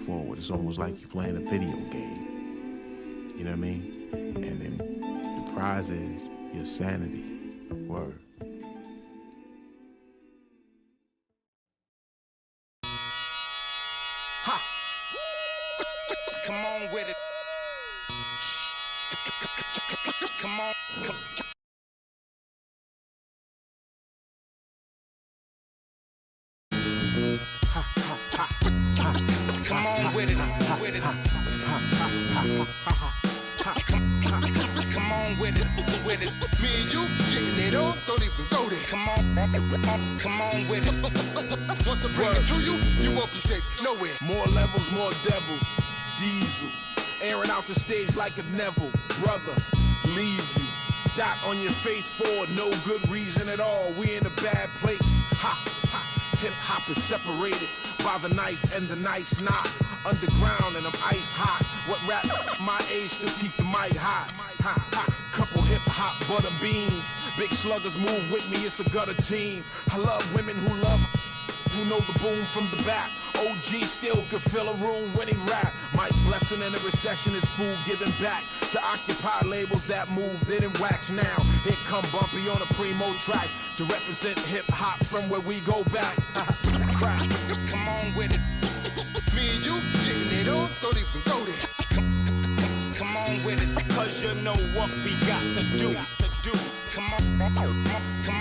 forward. It's almost like you're playing a video game. You know what I mean? And then the prize is your sanity. Word. Ha! Come on with it. Come on. Come on with it. Come on with it. Me and you getting it on, don't even go there. Come on with it. Once I bring it to you, you won't be safe nowhere. More levels, more devils. Diesel, airing out the stage like a Neville. Brother, leave you. Dot on your face for no good reason at all. We in a bad place. Ha, ha. Hip hop is separated by the nice and the nice not. Underground and I'm ice hot. What rap my age to keep the mic hot? Ha, ha. Couple hip hop butter beans. Big sluggers move with me, it's a gutter team. I love women who know the boom from the back. OG still could fill a room when he rap. Mike Blessing in a recession is food giving back to occupy labels that move, didn't wax now. Here come Bumpy on a primo track to represent hip hop from where we go back. Crack. Come on with it. Me and you getting it on, don't even go there. Come on with it. Cause you know what we got to do. Come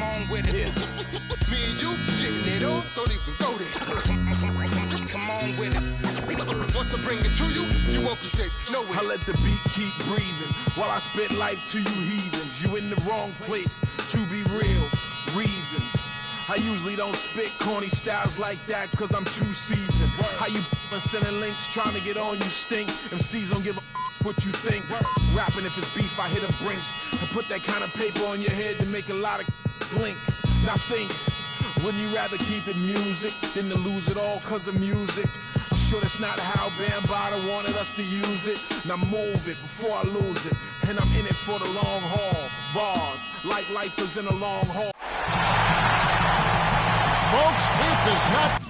on with it. Me and you getting it on, don't even go there. Come on with it. Once I bring it to you, you won't be safe nowhere. I let the beat keep breathing while I spit life to you heathens. You in the wrong place, to be real, reasons. I usually don't spit corny styles like that cause I'm too seasoned. How you sending links trying to get on, you stink. MCs don't give a what you think. Rapping if it's beef, I hit a brinks and put that kind of paper on your head to make a lot of blink. Now think, wouldn't you rather keep it music than to lose it all cause of music? I'm sure that's not how Bambaataa wanted us to use it. Now move it before I lose it. And I'm in it for the long haul. Bars, like lifers in a long haul. Folks, it does not...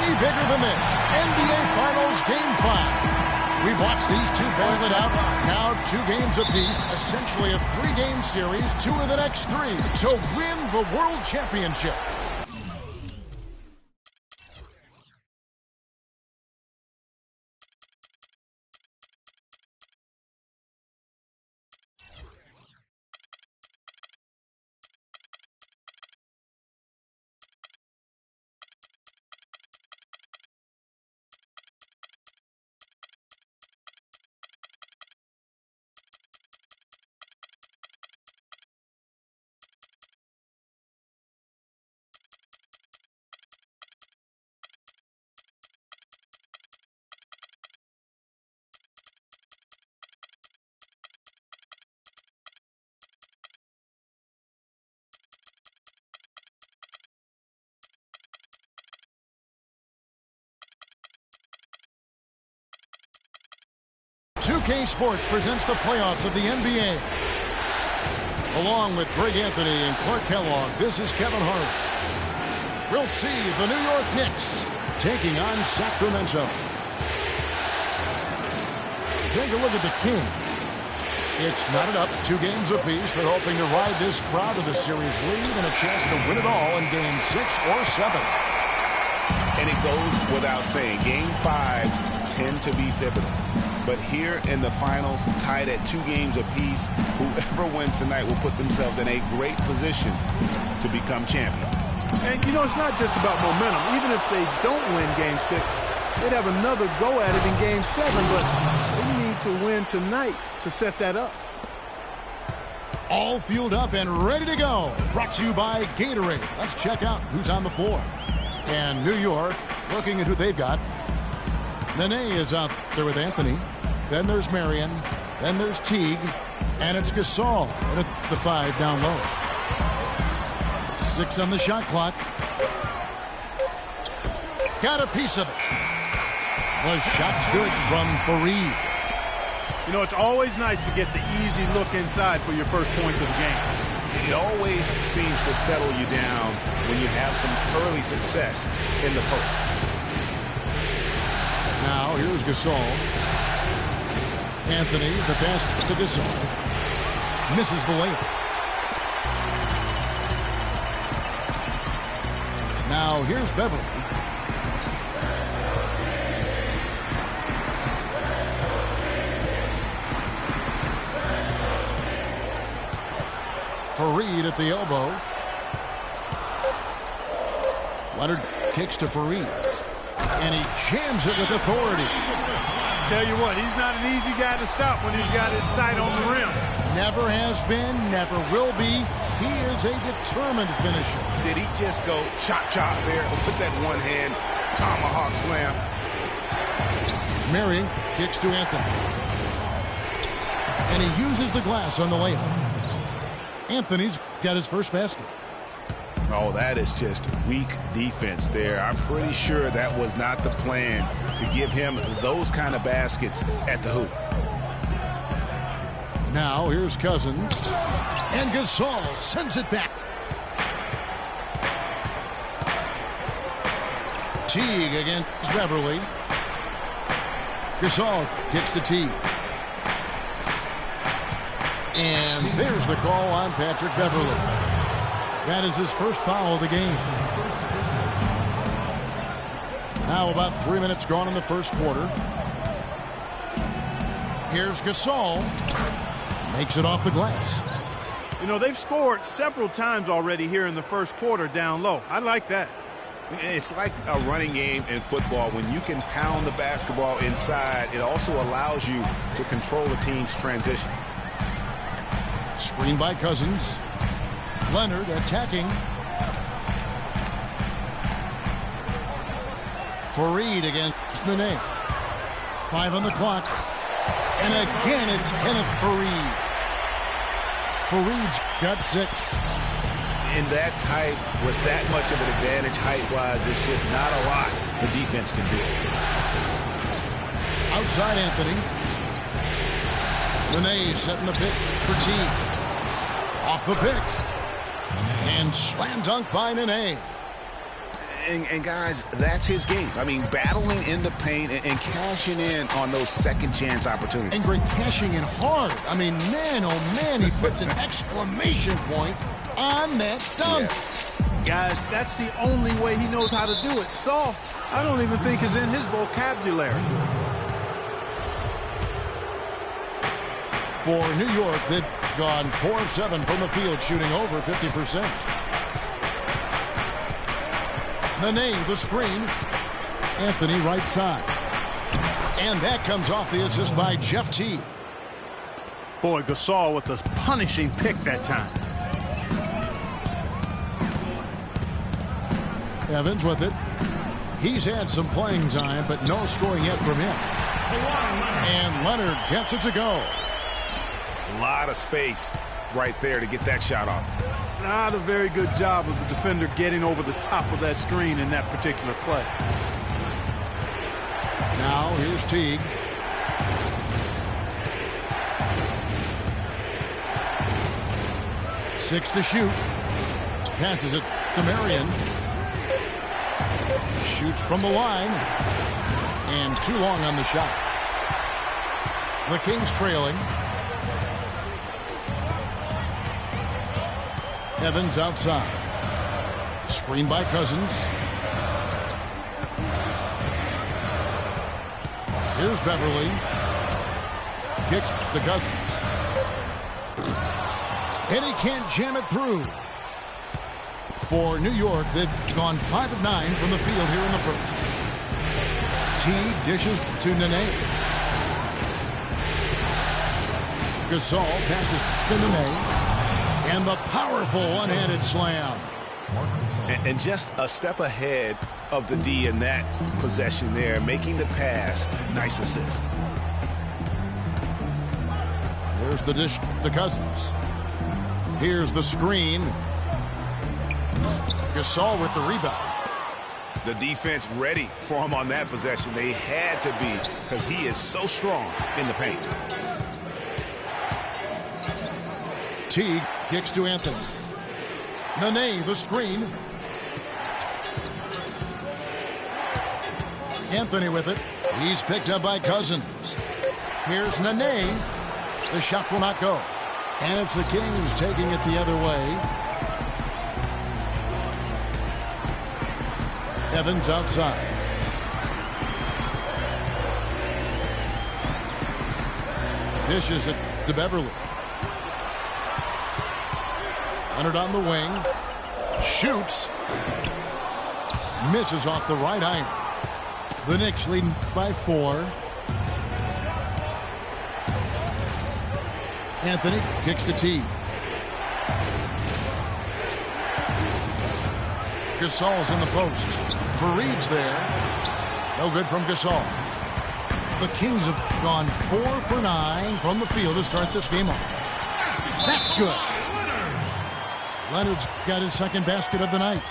any bigger than this. NBA Finals Game 5. We've watched these two battle it out. Now 2 games apiece, essentially a 3-game series, 2 of the next 3 to win the World Championship. K Sports presents the playoffs of the NBA. Along with Greg Anthony and Clark Kellogg, this is Kevin Hart. We'll see the New York Knicks taking on Sacramento. Take a look at the Kings. It's knotted up, 2 games apiece. They're hoping to ride this crowd to the series lead and a chance to win it all in Game 6 or 7. And it goes without saying, Game 5s tend to be pivotal. But here in the finals, tied at 2 games apiece, whoever wins tonight will put themselves in a great position to become champion. And, you know, it's not just about momentum. Even if they don't win Game 6, they'd have another go at it in Game 7, but they need to win tonight to set that up. All fueled up and ready to go. Brought to you by Gatorade. Let's check out who's on the floor. And New York, looking at who they've got. Nene is out there with Anthony. Then there's Marion. Then there's Teague. And it's Gasol at the 5 down low. 6 on the shot clock. Got a piece of it. The shot's good from Fareed. You know, it's always nice to get the easy look inside for your first points of the game. It always seems to settle you down when you have some early success in the post. Now here's Gasol. Anthony, the pass to Gasol. Misses the layup. Now here's Beverly. Fareed at the elbow. Leonard kicks to Fareed. And he jams it with authority. Tell you what, he's not an easy guy to stop when he's got his sight on the rim. Never has been, never will be. He is a determined finisher. Did he just go chop there with that one hand tomahawk slam? Marion kicks to Anthony. And he uses the glass on the layup. Anthony's got his first basket. Oh, that is just weak defense there. I'm pretty sure that was not the plan to give him those kind of baskets at the hoop. Now here's Cousins. And Gasol sends it back. Teague against Beverly. Gasol kicks to Teague. And there's the call on Patrick Beverly. That is his first foul of the game. Now about 3 minutes gone in the first quarter. Here's Gasol. Makes it off the glass. You know, they've scored several times already here in the first quarter down low. I like that. It's like a running game in football. When you can pound the basketball inside, it also allows you to control the team's transition. Screen by Cousins. Leonard attacking. Fareed against Nene. 5 on the clock. And again, it's Kenneth Fareed. Fareed's got 6. In that type, with that much of an advantage height-wise, there's just not a lot the defense can do. Outside Anthony. Nene setting the pick for Teague. Off the pick. And slam dunk by Nene. And guys, that's his game. I mean, battling in the paint and cashing in on those second chance opportunities. And Greg cashing in hard. I mean, man, oh man, he puts an exclamation point on that dunk. Yes. Guys, that's the only way he knows how to do it. Soft, I don't even think is in his vocabulary. For New York, they've gone 4 of 7 from the field, shooting over 50%. Nene, the screen. Anthony, right side. And that comes off the assist by Jeff Teague. Boy, Gasol with a punishing pick that time. Evans with it. He's had some playing time, but no scoring yet from him. And Leonard gets it to go. A lot of space right there to get that shot off. Not a very good job of the defender getting over the top of that screen in that particular play. Now here's Teague. Six to shoot. Passes it to Marion. Shoots from the line. And too long on the shot. The Kings trailing. Evans outside. Screen by Cousins. Here's Beverly. Kicks to Cousins. And he can't jam it through. For New York, they've gone 5 of 9 from the field here in the first. T dishes to Nene. Gasol passes to Nene. And the powerful one-handed slam. And just a step ahead of the D in that possession there, making the pass. Nice assist. There's the dish to Cousins. Here's the screen. Gasol with the rebound. The defense ready for him on that possession. They had to be, because he is so strong in the paint. Teague kicks to Anthony. Nene, the screen. Anthony with it. He's picked up by Cousins. Here's Nene. The shot will not go. And it's the Kings taking it the other way. Evans outside. Dishes it to Beverly. Leonard on the wing. Shoots. Misses off the right iron. The Knicks leading by 4. Anthony kicks to T. Gasol's in the post. Fareed's there. No good from Gasol. The Kings have gone 4 for 9 from the field to start this game off. That's good. Leonard's got his second basket of the night.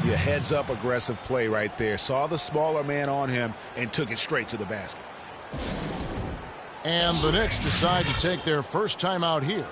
Yeah, heads-up aggressive play right there. Saw the smaller man on him and took it straight to the basket. And the Knicks decide to take their first time out here.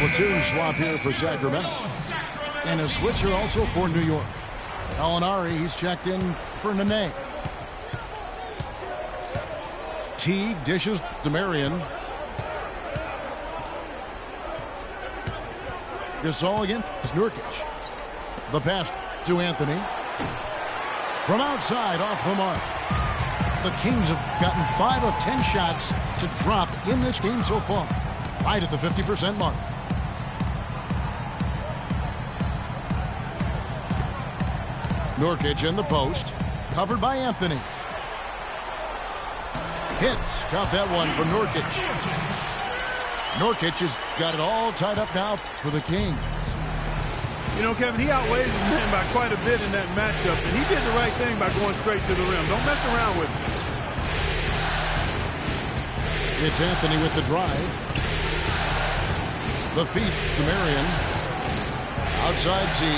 Platoon swap here for Sacramento. And a switcher also for New York. Gallinari, he's checked in for Nene. Teague dishes to Marion. Gasol again. It's Nurkic. The pass to Anthony. From outside, off the mark. The Kings have gotten 5 of 10 shots to drop in this game so far. Right at the 50% mark. Nurkic in the post. Covered by Anthony. Hits. Caught that one from Nurkic. Nurkic has got it all tied up now for the Kings. You know, Kevin, he outweighs his man by quite a bit in that matchup, and he did the right thing by going straight to the rim. Don't mess around with him. It's Anthony with the drive. The feet to Marion. Outside T.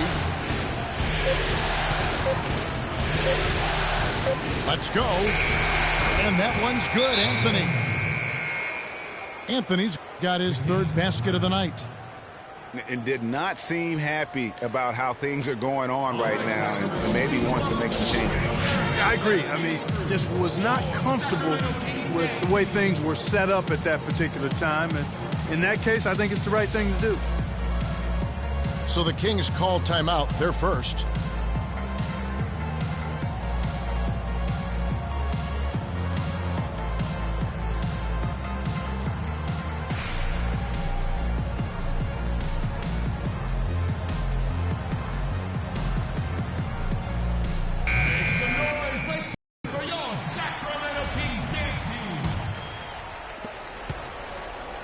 Let's go. And that one's good, Anthony. Anthony's got his third basket of the night. And did not seem happy about how things are going on right now, and maybe wants to make some changes. I agree. I mean, just was not comfortable with the way things were set up at that particular time. And in that case, I think it's the right thing to do. So the Kings call timeout. They're first.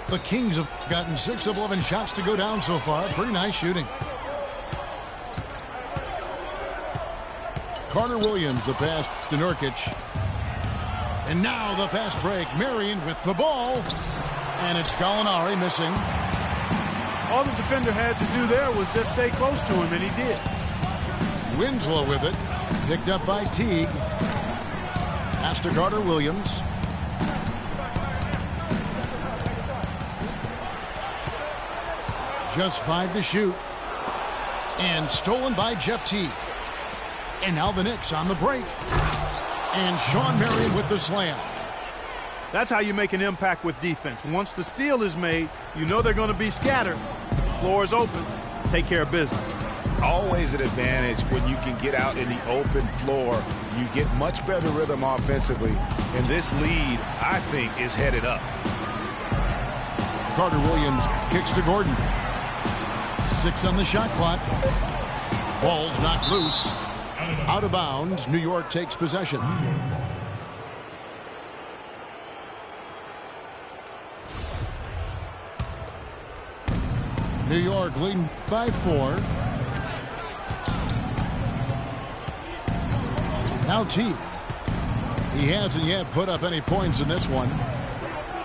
The Kings have gotten 6 of 11 shots to go down so far. Pretty nice shooting. Carter Williams, the pass to Nurkic. And now the fast break. Marion with the ball. And it's Gallinari missing. All the defender had to do there was just stay close to him, and he did. Winslow with it. Picked up by Teague. Pass to Carter Williams. Just 5 to shoot. And stolen by Jeff Teague. And now the Knicks on the break. And Sean Marion with the slam. That's how you make an impact with defense. Once the steal is made, you know they're going to be scattered. The floor is open. Take care of business. Always an advantage when you can get out in the open floor. You get much better rhythm offensively. And this lead, I think, is headed up. Carter Williams kicks to Gordon. 6 on the shot clock. Ball's knocked loose. Out of bounds. New York takes possession. New York leading by 4. Now T. He hasn't yet put up any points in this one.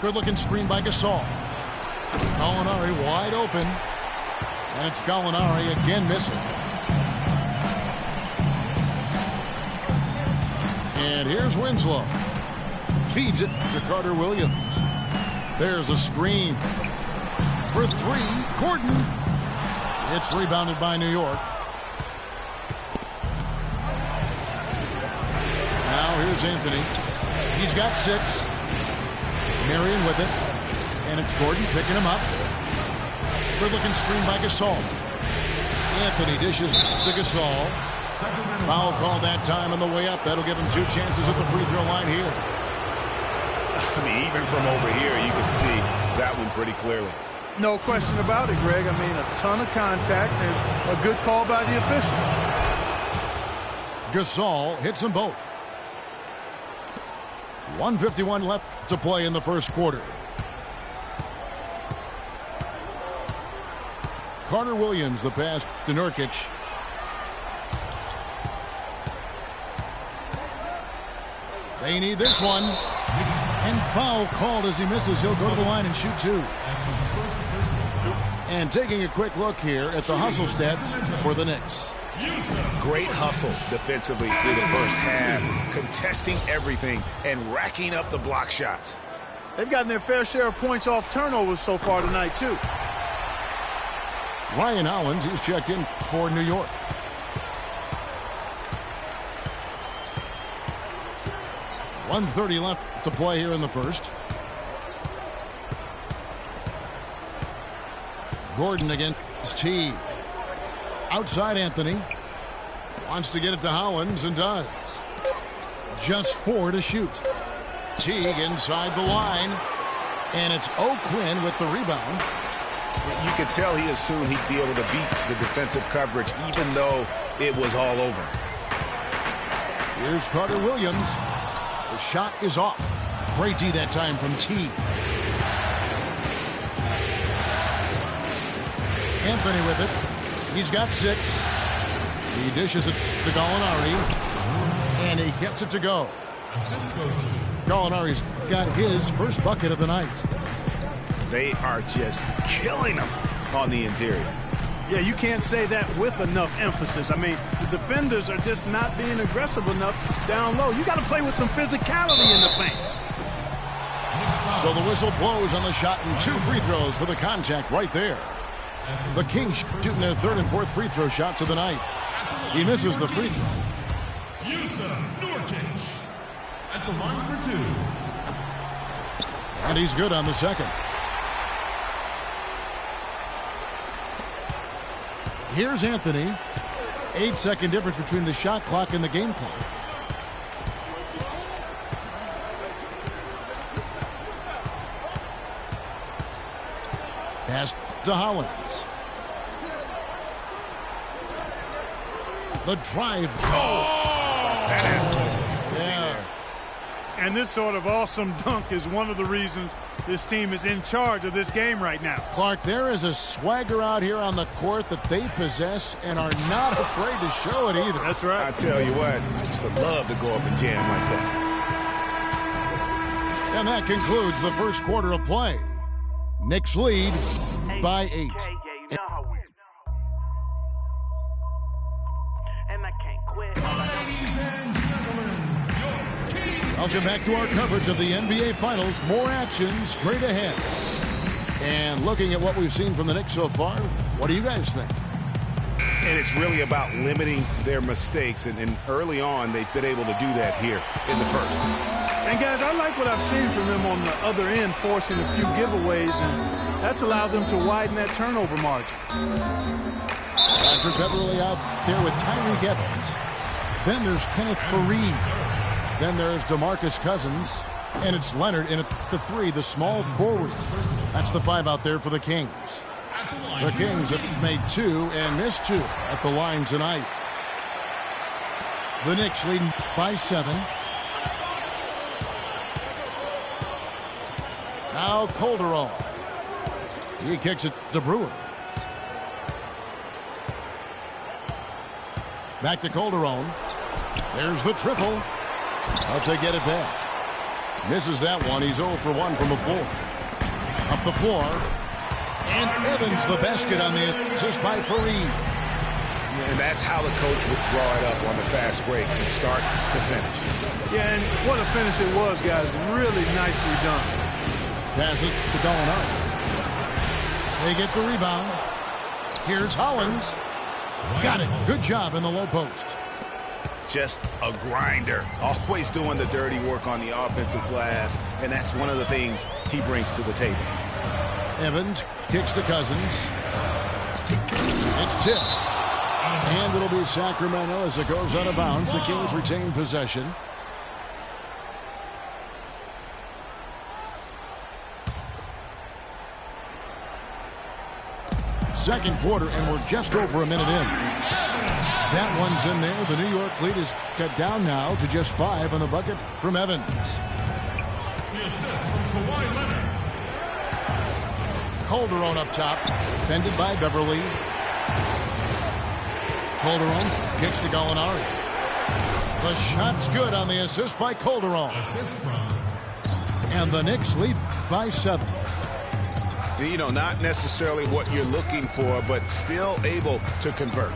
Good looking screen by Gasol. Gallinari wide open. And it's Gallinari again missing. And here's Winslow. Feeds it to Carter Williams. There's a screen. For 3, Gordon. It's rebounded by New York. Now here's Anthony. He's got 6. Marion with it. And it's Gordon picking him up. Good looking screen by Gasol. Anthony dishes to Gasol. Foul called that time on the way up. That'll give him 2 chances at the free throw line here. I mean, even from over here, you can see that one pretty clearly. No question about it, Greg. I mean, a ton of contact and a good call by the official. Gasol hits them both. 1:51 left to play in the first quarter. Carter Williams, the pass to Nurkic. They need this one. And foul called as he misses. He'll go to the line and shoot 2. And taking a quick look here at the hustle stats for the Knicks. Great hustle defensively through the first half, contesting everything and racking up the block shots. They've gotten their fair share of points off turnovers so far tonight, too. Ryan Hollins, he's checked in for New York. .130 left to play here in the first. Gordon against T. Outside Anthony. Wants to get it to Hollins and does. Just 4 to shoot. Teague inside the line. And it's O'Quinn with the rebound. You could tell he assumed he'd be able to beat the defensive coverage even though it was all over. Here's Carter Williams. The shot is off. Great D that time from T. Anthony with it. He's got 6. He dishes it to Gallinari. And he gets it to go. Gallinari's got his first bucket of the night. They are just killing them on the interior. Yeah, you can't say that with enough emphasis. I mean, the defenders are just not being aggressive enough down low. You got to play with some physicality in the paint. So the whistle blows on the shot and 2 free throws for the contact right there. The Kings shooting their 3rd and 4th free throw shots of the night. He misses the free throw. Nurkic at the line for 2. And he's good on the second. Here's Anthony. 8-second difference between the shot clock and the game clock. Pass to Hollins. The drive. Yeah. And this sort of awesome dunk is one of the reasons this team is in charge of this game right now. Clark, there is a swagger out here on the court that they possess and are not afraid to show it either. That's right. I tell you what, I used to love to go up and jam like that. And that concludes the first quarter of play. Knicks lead by 8. Welcome back to our coverage of the NBA Finals. More action straight ahead. And looking at what we've seen from the Knicks so far, what do you guys think? And it's really about limiting their mistakes. And early on, they've been able to do that here in the first. And, guys, I like what I've seen from them on the other end, forcing a few giveaways, and that's allowed them to widen that turnover margin. Patrick Beverly out there with Tyreek Evans. Then there's Kenneth Fareed. Then there's DeMarcus Cousins. And it's Leonard in at the 3, the small forward. That's the 5 out there for the Kings. The Kings have made 2 and missed 2 at the line tonight. The Knicks leading by 7. Now Calderon. He kicks it to Brewer. Back to Calderon. There's the triple. But they get it back. Misses that one. He's 0 for 1 from the floor. Up the floor. And Evans the basket on the assist by Fareed. And that's how the coach would draw it up on the fast break from start to finish. Yeah, and what a finish it was, guys. Really nicely done. Pass it to Gallinari. They get the rebound. Here's Hollins. Got it. Good job in the low post. Just a grinder. Always doing the dirty work on the offensive glass. And that's one of the things he brings to the table. Evans kicks to Cousins. It's tipped. And it'll be Sacramento as it goes out of bounds. The Kings retain possession. Second quarter, and we're just over a minute in. That one's in there. The New York lead is cut down now to just 5 on the bucket from Evans. The assist from Kawhi Leonard. Calderon up top, defended by Beverly. Calderon kicks to Gallinari. The shot's good on the assist by Calderon. Assist from. And the Knicks lead by 7. You know, not necessarily what you're looking for, but still able to convert.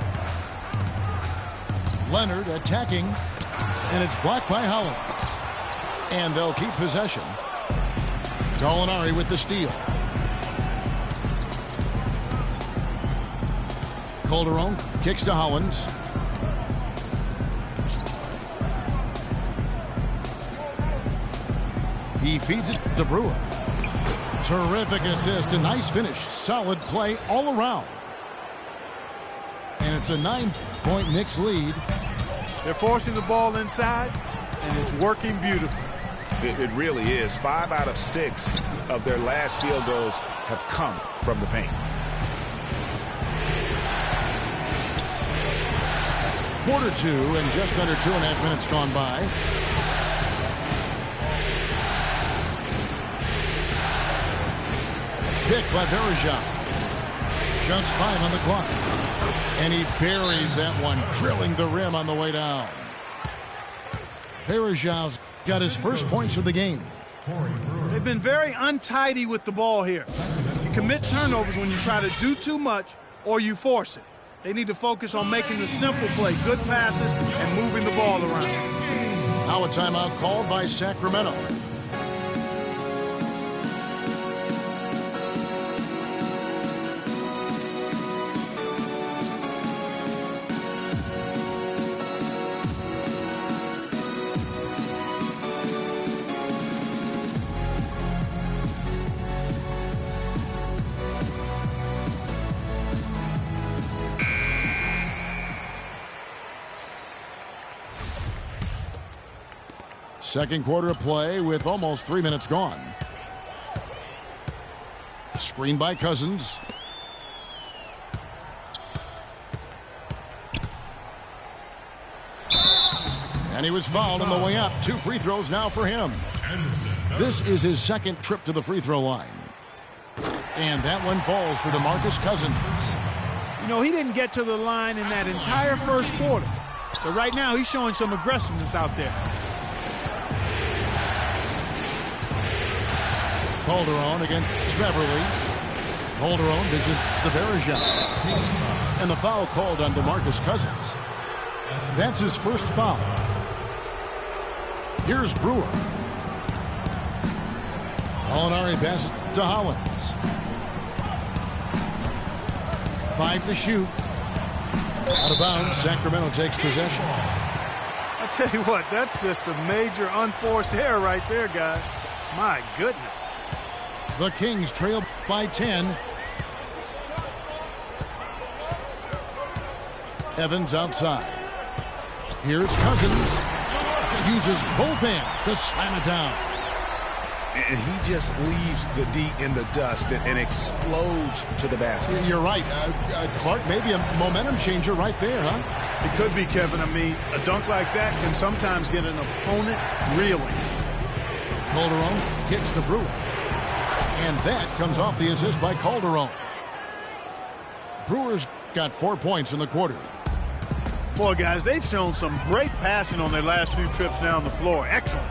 Leonard attacking, and it's blocked by Hollins. And they'll keep possession. Gallinari with the steal. Calderon kicks to Hollins. He feeds it to Brewer. Terrific assist, a nice finish. Solid play all around. And it's a 9-point Knicks lead. They're forcing the ball inside, and it's working beautifully. It really is. 5 out of 6 of their last field goals have come from the paint. Quarter 2 and just under 2.5 minutes gone by. Pick by Verejao. Just 5 on the clock. And he buries that one, drilling the rim on the way down. Verejao's got his first points of the game. They've been very untidy with the ball here. You commit turnovers when you try to do too much or you force it. They need to focus on making the simple play, good passes, and moving the ball around. Now a timeout called by Sacramento. Second quarter of play with almost 3 minutes gone. Screen by Cousins. And he was fouled on the way up. 2 free throws now for him. This is his second trip to the free throw line. And that one falls for DeMarcus Cousins. You know, he didn't get to the line in that entire first quarter. But right now he's showing some aggressiveness out there. Calderon against Beverly. Calderon dishes to Verejao. And the foul called on DeMarcus Cousins. That's his first foul. Here's Brewer. Gallinari passes to Hollins. 5 to shoot. Out of bounds, Sacramento takes possession. I tell you what, that's just a major unforced error right there, guys. My goodness. The Kings trail by 10. Evans outside. Here's Cousins. Uses both hands to slam it down. And he just leaves the D in the dust and explodes to the basket. You're right. Clark, maybe a momentum changer right there, huh? It could be, Kevin. I mean, a dunk like that can sometimes get an opponent reeling. Calderon hits the Brewer. And that comes off the assist by Calderon. Brewers got 4 points in the quarter. Boy, guys, they've shown some great passing on their last few trips down the floor. Excellent.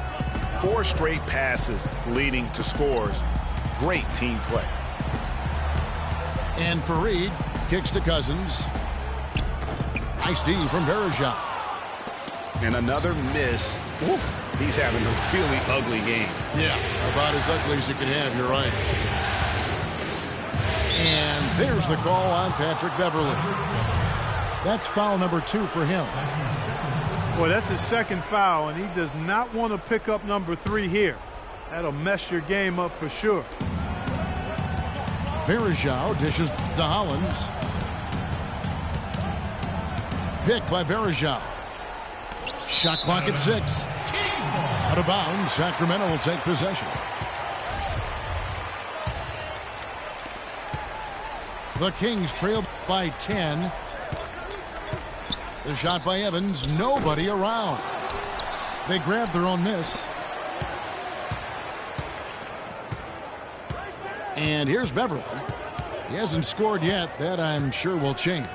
4 straight passes leading to scores. Great team play. And Fareed kicks to Cousins. Nice D from Verajao. And another miss. Oof. He's having a really ugly game. Yeah, about as ugly as you can have, you're right. And there's the call on Patrick Beverley. That's foul number 2 for him. Boy, that's his second foul, and he does not want to pick up number 3 here. That'll mess your game up for sure. Verajao dishes to Hollins. Pick by Verajao. Shot clock at 6. Out of bounds, Sacramento will take possession. The Kings trail by 10. The shot by Evans, nobody around. They grab their own miss. And here's Beverly. He hasn't scored yet. That I'm sure will change.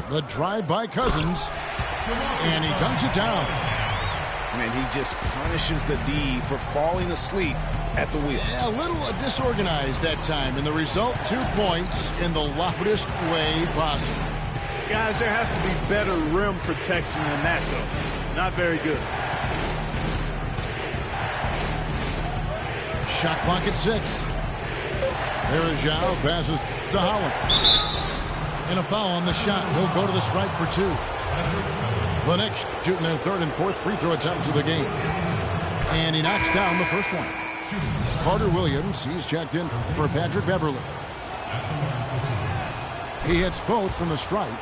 The drive by Cousins. And he dunks it down. And he just punishes the D for falling asleep at the wheel. Yeah, a little disorganized that time. And the result, 2 points in the loudest way possible. Guys, there has to be better rim protection than that, though. Not very good. Shot clock at 6. Verajao passes to Hollins. And a foul on the shot. He'll go to the stripe for 2. The Knicks shooting their 3rd and 4th free throw attempts of the game. And he knocks down the first one. Carter Williams, he's checked in for Patrick Beverley. He hits both from the stripe.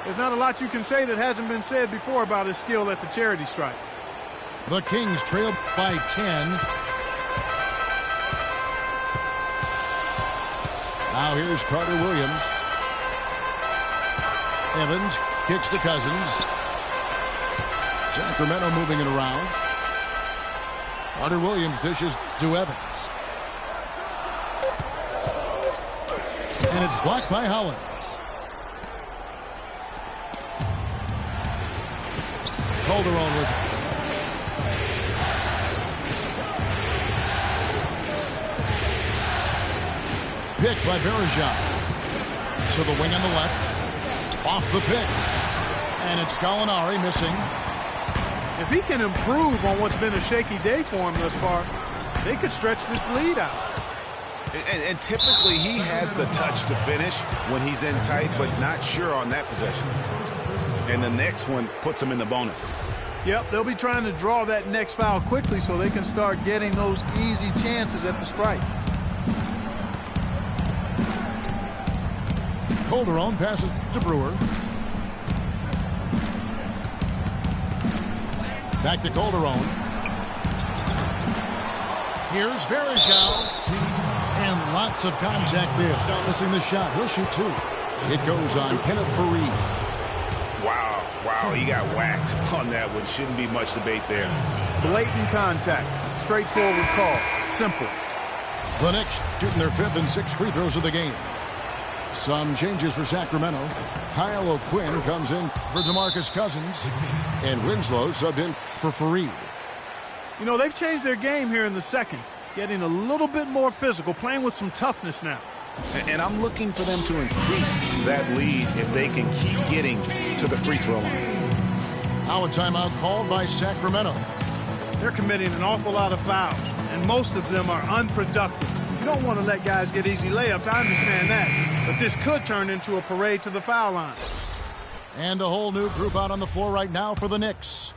There's not a lot you can say that hasn't been said before about his skill at the charity stripe. The Kings trail by 10. Now here's Carter Williams. Evans kicks to Cousins. Sacramento moving it around. Carter Williams dishes to Evans. And it's blocked by Hollins. Calderon with it. Pick by Verajao. To the wing on the left. Off the pick. And it's Gallinari missing. If he can improve on what's been a shaky day for him thus far, they could stretch this lead out. And typically he has the touch to finish when he's in tight, but not sure on that possession. And the next one puts him in the bonus. Yep, they'll be trying to draw that next foul quickly so they can start getting those easy chances at the stripe. Calderon passes to Brewer. Back to Calderon. Here's Verajao. And lots of contact there. Missing the shot. He'll shoot 2. It goes on Kenneth Fareed. Wow, he got whacked on that one. Shouldn't be much debate there. Blatant contact. Straightforward call. Simple. The Knicks shooting their 5th and 6th free throws of the game. Some changes for Sacramento. Kyle O'Quinn comes in for DeMarcus Cousins. And Winslow subbed in for Fareed. You know, they've changed their game here in the second. Getting a little bit more physical, playing with some toughness now. And I'm looking for them to increase that lead if they can keep getting to the free throw line. Now a timeout called by Sacramento. They're committing an awful lot of fouls, and most of them are unproductive. You don't want to let guys get easy layups. I understand that. but this could turn into a parade to the foul line. And a whole new group out on the floor right now for the Knicks.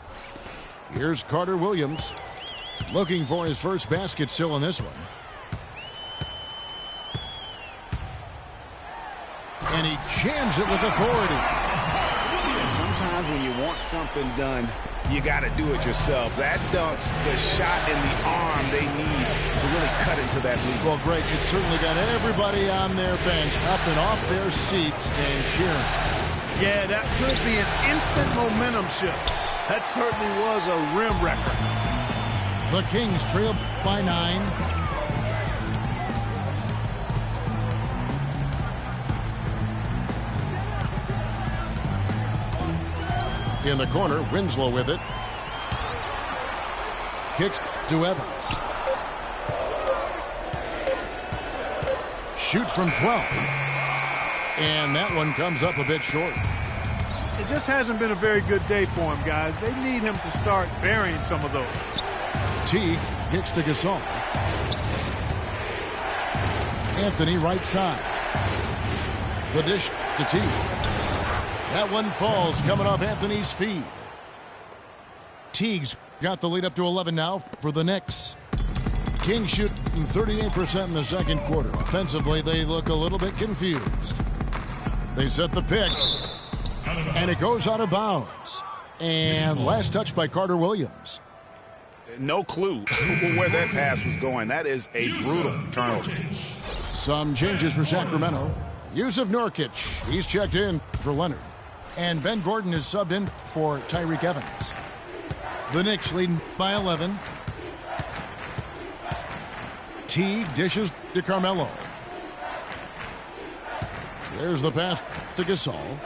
Here's Carter Williams, looking for his first basket still in this one. And he jams it with authority. Sometimes when you want something done, you got to do it yourself. That dunk's the shot in the arm they need to really cut into that lead. Well, Greg, it certainly got everybody on their bench up and off their seats and cheering. Yeah, that could be an instant momentum shift. That certainly was a rim wrecker. The Kings trail by 9. In the corner, Winslow with it. Kicks to Evans. Shoots from 12. And that one comes up a bit short. It just hasn't been a very good day for him, guys. They need him to start burying some of those. Teague kicks to Gasol. Anthony right side. The dish to Teague. That one falls coming off Anthony's feet. Teague's got the lead up to 11 now for the Knicks. Kings shooting 38% in the second quarter. Offensively, they look a little bit confused. They set the pick, and it goes out of bounds. And last touch by Carter Williams. No clue where that pass was going. That is a brutal turnover. Some changes for Sacramento. Yusuf Nurkic, he's checked in for Leonard. And Ben Gordon is subbed in for Tyreke Evans. The Knicks leading by 11. Teague dishes to Carmelo. There's the pass to Gasol.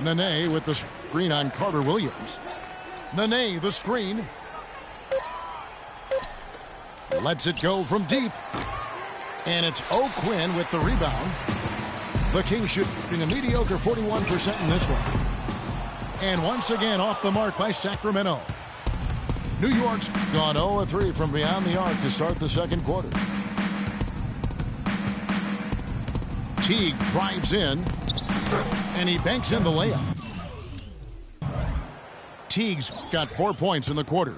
Nene with the screen on Carter Williams. Nene, the screen. Lets it go from deep. And it's O'Quinn with the rebound. The Kings shooting a mediocre 41% in this one. And once again off the mark by Sacramento. New York's gone 0-3 from beyond the arc to start the second quarter. Teague drives in, and he banks in the layup. Teague's got 4 points in the quarter.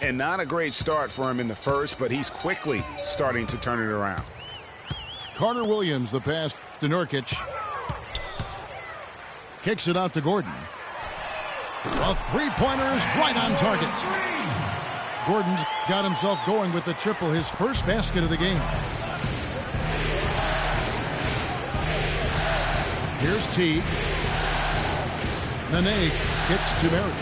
And not a great start for him in the first, but he's quickly starting to turn it around. Carter Williams, the pass to Nurkic. Kicks it out to Gordon. A three-pointer is right on target. Gordon's got himself going with the triple, his first basket of the game. Here's Teague. Nene kicks to Mary.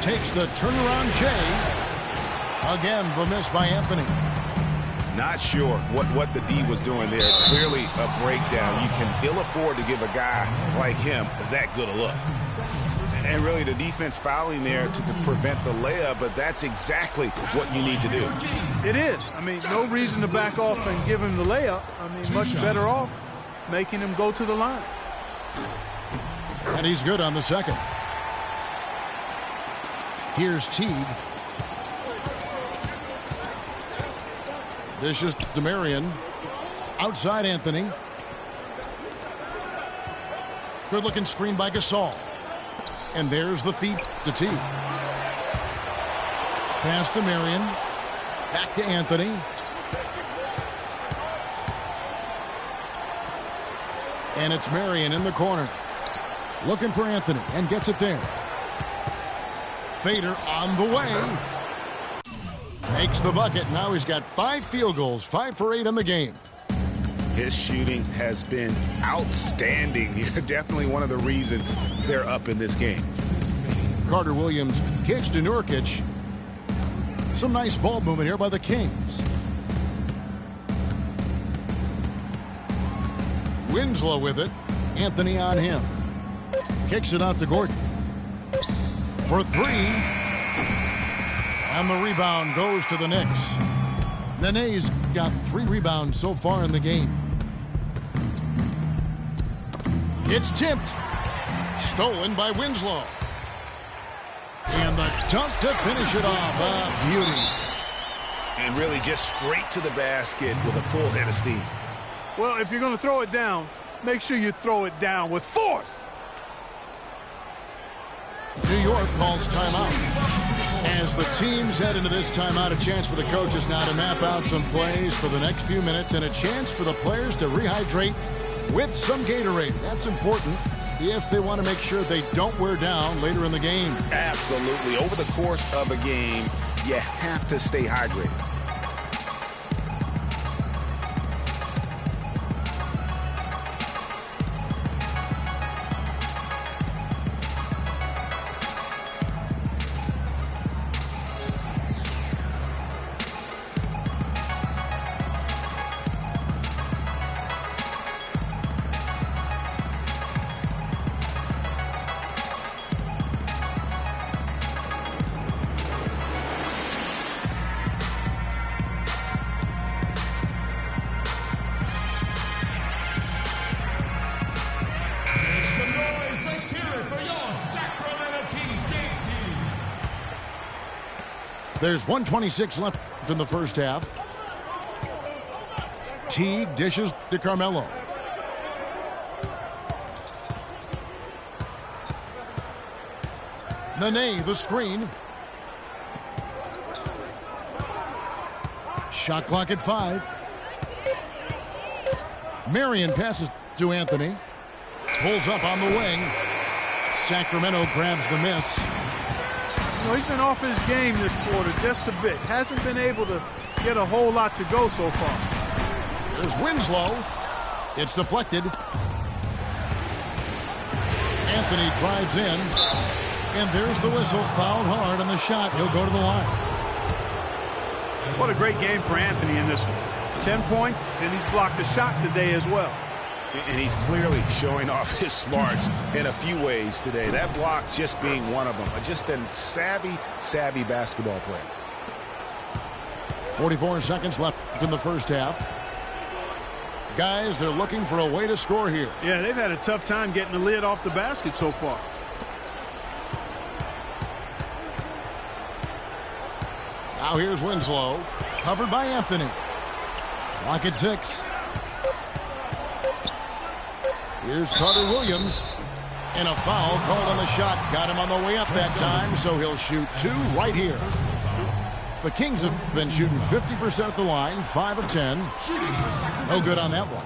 Takes the turnaround Jay. Again, the miss by Anthony. Not sure what the D was doing there. Clearly a breakdown. You can ill afford to give a guy like him that good a look. And really the defense fouling there to prevent the layup, but that's exactly what you need to do. It is. I mean, no reason to back off and give him the layup. I mean, much better off making him go to the line. And he's good on the second. Here's Teague. Dishes to Marion. Outside Anthony. Good looking screen by Gasol. And there's the feed to Teague. Pass to Marion. Back to Anthony. And it's Marion in the corner. Looking for Anthony and gets it there. Fader on the way. Makes the bucket. Now he's got 5 field goals, 5 for 8 in the game. His shooting has been outstanding here. Definitely one of the reasons they're up in this game. Carter Williams kicks to Nurkic. Some nice ball movement here by the Kings. Winslow with it. Anthony on him. Kicks it out to Gordon. For 3. And the rebound goes to the Knicks. Nene's got 3 rebounds so far in the game. It's tipped. Stolen by Winslow. And the dunk to finish it off. A beauty. And really just straight to the basket with a full head of steam. Well, if you're going to throw it down, make sure you throw it down with force. New York calls timeout. As the teams head into this timeout, a chance for the coaches now to map out some plays for the next few minutes and a chance for the players to rehydrate with some Gatorade. That's important if they want to make sure they don't wear down later in the game. Absolutely. Over the course of a game, you have to stay hydrated. There's 1:26 left in the first half. Teague dishes to Carmelo. Nene, the screen. Shot clock at 5. Marion passes to Anthony. Pulls up on the wing. Sacramento grabs the miss. He's been off his game this quarter just a bit. Hasn't been able to get a whole lot to go so far. There's Winslow. It's deflected. Anthony drives in. And there's the whistle. Fouled hard on the shot. He'll go to the line. What a great game for Anthony in this one. 10 points, and he's blocked a shot today as well. And he's clearly showing off his smarts in a few ways today. That block just being one of them. Just a savvy basketball player. 44 seconds left in the first half. Guys, they're looking for a way to score here. Yeah, they've had a tough time getting the lid off the basket so far. Now here's Winslow. Covered by Anthony. Clock at 6. Here's Carter Williams. And a foul called on the shot. Got him on the way up that time, so he'll shoot 2 right here. The Kings have been shooting 50% at the line, 5 of 10. No good on that one.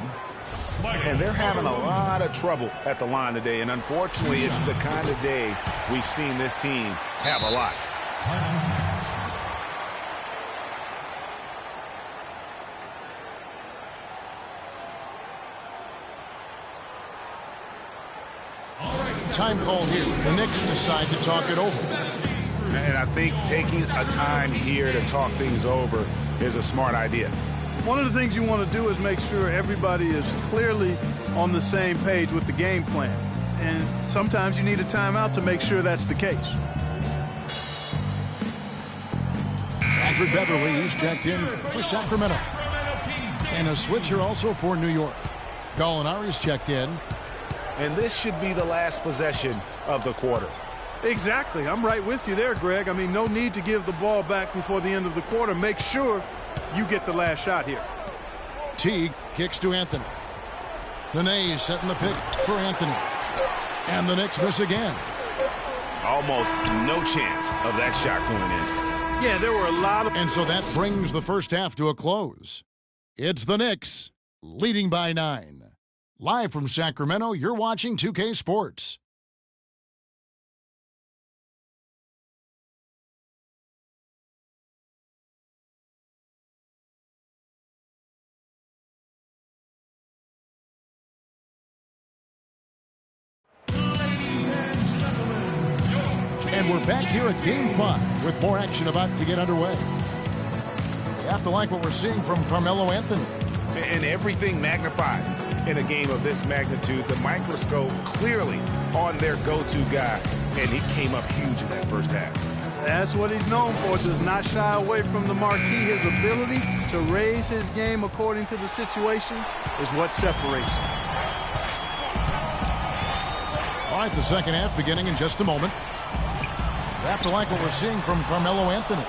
And they're having a lot of trouble at the line today, and unfortunately, it's the kind of day we've seen this team have a lot. Time call here. The Knicks decide to talk it over. And I think taking a time here to talk things over is a smart idea. One of the things you want to do is make sure everybody is clearly on the same page with the game plan. And sometimes you need a timeout to make sure that's the case. Patrick Beverly is checked in for Sacramento. And a switch here also for New York. Gallinari's checked in. And this should be the last possession of the quarter. Exactly. I'm right with you there, Greg. I mean, no need to give the ball back before the end of the quarter. Make sure you get the last shot here. Teague kicks to Anthony. Nene setting the pick for Anthony. And the Knicks miss again. Almost no chance of that shot going in. Yeah, there were a lot of... And so that brings the first half to a close. It's the Knicks leading by 9. Live from Sacramento, you're watching 2K Sports. And we're back here at Game 5 with more action about to get underway. You have to like what we're seeing from Carmelo Anthony. And everything magnified in a game of this magnitude. The microscope clearly on their go-to guy, and he came up huge in that first half. That's what he's known for, does not shy away from the marquee. His ability to raise his game according to the situation is what separates him. All right, the second half beginning in just a moment. You have to like what we're seeing from Carmelo Anthony.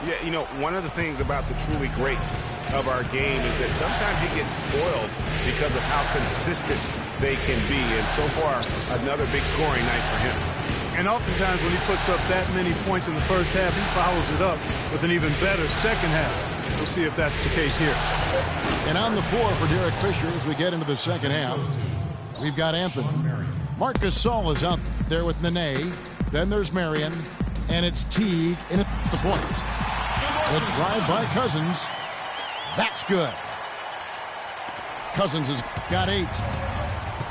Yeah, you know, one of the things about the truly greats of our game is that sometimes he gets spoiled because of how consistent they can be. And so far, another big scoring night for him. And oftentimes when he puts up that many points in the first half, he follows it up with an even better second half. We'll see if that's the case here. And on the floor for Derek Fisher as we get into the second half, we've got Anthony. Marc Gasol is out there with Nene. Then there's Marion. And it's Teague in at the point. The drive by Cousins. That's good. Cousins has got 8.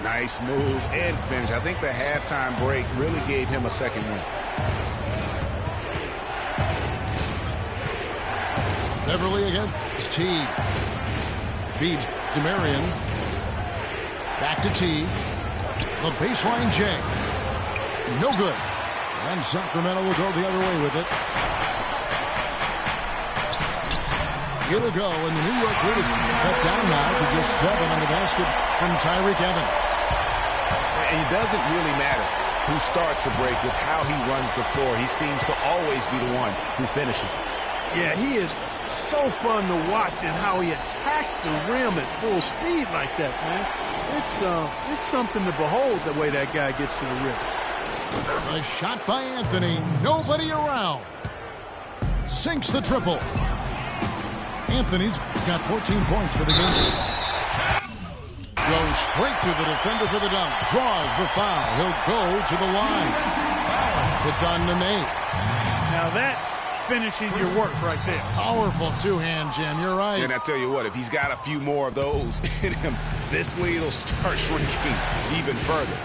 Nice move and finish. I think the halftime break really gave him a second win. Beverly against Teague. Feeds to Marion. Back to Teague. The baseline J. No good. And Sacramento will go the other way with it. It'll go, and the New York lead is cut down now to just 7 on the basket from Tyreke Evans. And it doesn't really matter who starts the break with how he runs the floor. He seems to always be the one who finishes it. Yeah, he is so fun to watch and how he attacks the rim at full speed like that, man. It's something to behold the way that guy gets to the rim. A shot by Anthony. Nobody around. Sinks the triple. Anthony's got 14 points for the game. Goes straight to the defender for the dunk. Draws the foul. He'll go to the line. It's on Nene. Now that's finishing your work right there. Powerful two-hand jam. You're right. And I tell you what, if he's got a few more of those in him, this lead will start shrinking even further.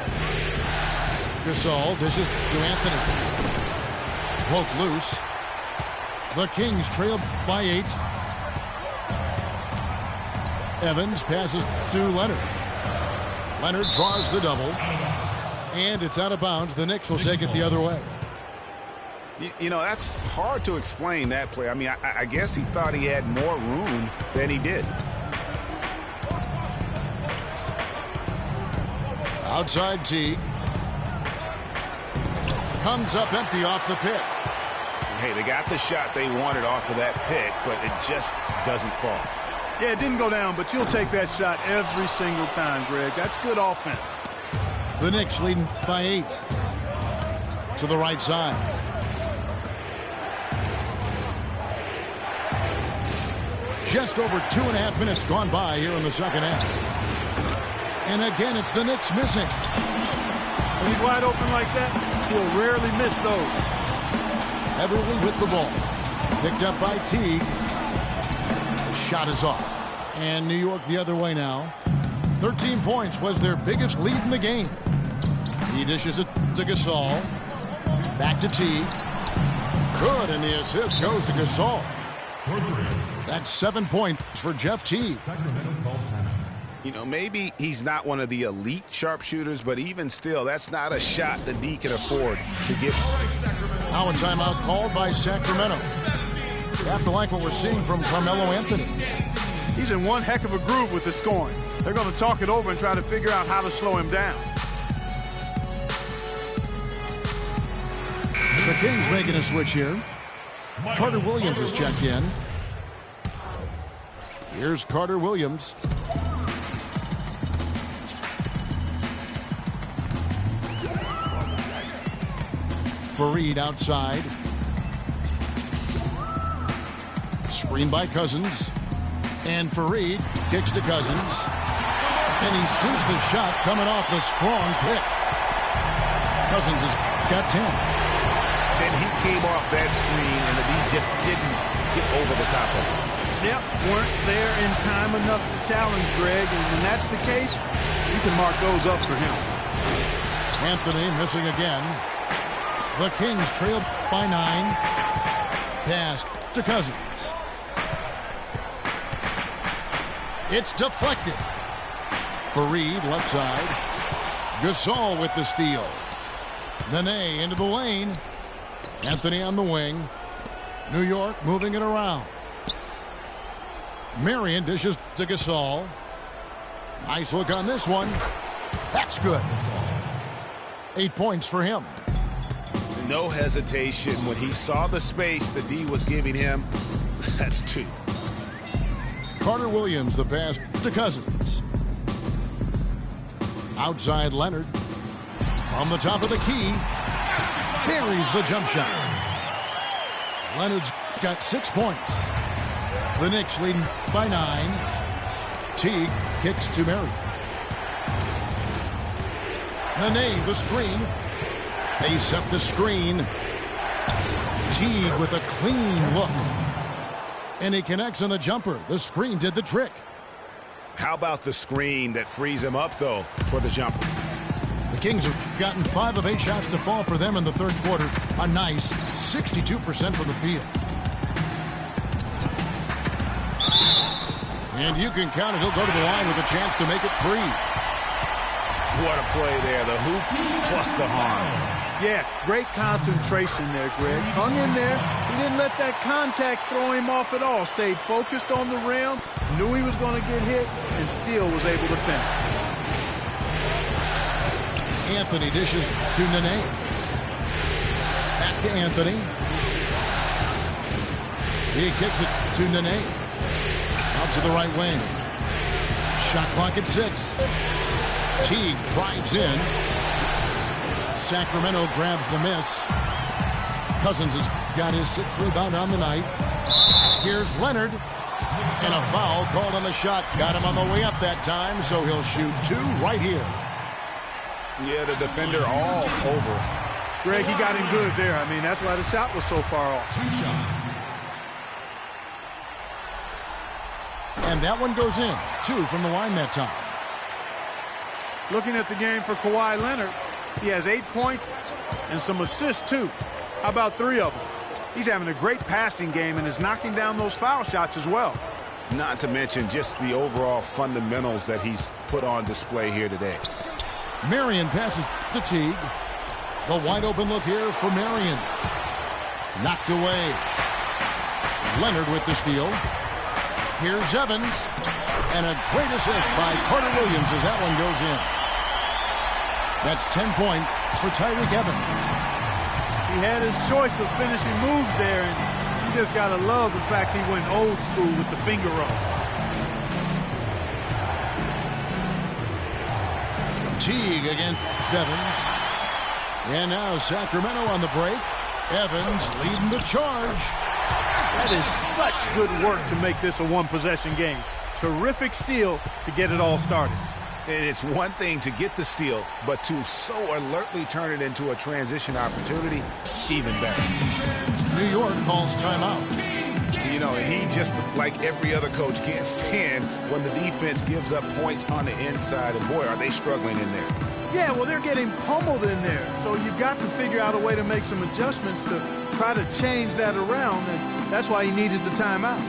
Gasol dishes to Anthony. Broke loose. The Kings trail by 8. Evans passes to Leonard. Leonard draws the double. And it's out of bounds. The Knicks will take it the other way. You know, that's hard to explain, that play. I mean, I guess he thought he had more room than he did. Outside Teague. Comes up empty off the pick. Hey, they got the shot they wanted off of that pick, but it just doesn't fall. Yeah, it didn't go down, but you'll take that shot every single time, Greg. That's good offense. The Knicks leading by 8. To the right side. Just over 2.5 minutes gone by here in the second half. And again, it's the Knicks missing. When he's wide open like that, he'll rarely miss those. Everly with the ball. Picked up by Teague. Shot is off. And New York the other way now. 13 points was their biggest lead in the game. He dishes it to Gasol. Back to Teague. Good, and the assist goes to Gasol. That's 7 points for Jeff Teague. You know, maybe he's not one of the elite sharpshooters, but even still, that's not a shot that D can afford to give. Now a timeout called by Sacramento. You have to like what we're seeing from Carmelo Anthony. He's in one heck of a groove with the scoring. They're going to talk it over and try to figure out how to slow him down. The Kings making a switch here. Carter Williams is checked in. Here's Carter Williams. Fareed outside. Screen by Cousins. And Fareed kicks to Cousins. And he sinks the shot coming off the strong pick. Cousins has got 10. And he came off that screen, and the D just didn't get over the top of it. Yep, weren't there in time enough to challenge Greg, and when that's the case, you can mark those up for him. Anthony missing again. The Kings trail by 9. Pass to Cousins. It's deflected. Fareed left side. Gasol with the steal. Nene into the lane. Anthony on the wing. New York moving it around. Marion dishes to Gasol. Nice look on this one. That's good. 8 points for him. No hesitation. When he saw the space the D was giving him, that's 2. Carter Williams, the pass to Cousins. Outside Leonard. From the top of the key. Buries the jump shot. Leonard's got 6 points. The Knicks leading by 9. Teague kicks to Murray. Nene, the screen. They set the screen. Teague with a clean look. And he connects on the jumper. The screen did the trick. How about the screen that frees him up, though, for the jumper? The Kings have gotten 5 of 8 shots to fall for them in the third quarter. A nice 62% from the field. And you can count it. He'll go to the line with a chance to make it 3. What a play there. The hoop plus the harm. Yeah, great concentration there, Greg. Hung in there. He didn't let that contact throw him off at all. Stayed focused on the rim, knew he was going to get hit, and still was able to finish. Anthony dishes to Nene. Back to Anthony. He kicks it to Nene. Out to the right wing. Shot clock at 6. Teague drives in. Sacramento grabs the miss. Cousins has got his 6th rebound on the night. Here's Leonard. And a foul called on the shot. Got him on the way up that time, so he'll shoot 2 right here. Yeah, the defender all over. Greg, he got him good there. I mean, that's why the shot was so far off. 2 shots. And that one goes in. 2 from the line that time. Looking at the game for Kawhi Leonard, he has 8 points and some assists, too. How about 3 of them? He's having a great passing game and is knocking down those foul shots as well. Not to mention just the overall fundamentals that he's put on display here today. Marion passes to Teague. The wide open look here for Marion. Knocked away. Leonard with the steal. Here's Evans. And a great assist by Carter Williams as that one goes in. That's 10 points for Tyreke Evans. He had his choice of finishing moves there, and you just got to love the fact he went old school with the finger roll. Teague against Evans. And now Sacramento on the break. Evans leading the charge. That is such good work to make this a one-possession game. Terrific steal to get it all started. And it's one thing to get the steal, but to so alertly turn it into a transition opportunity, even better. New York calls timeout. You know, he just, like every other coach, can't stand when the defense gives up points on the inside. And boy, are they struggling in there. Yeah, well, they're getting pummeled in there. So you've got to figure out a way to make some adjustments to try to change that around. And that's why he needed the timeout.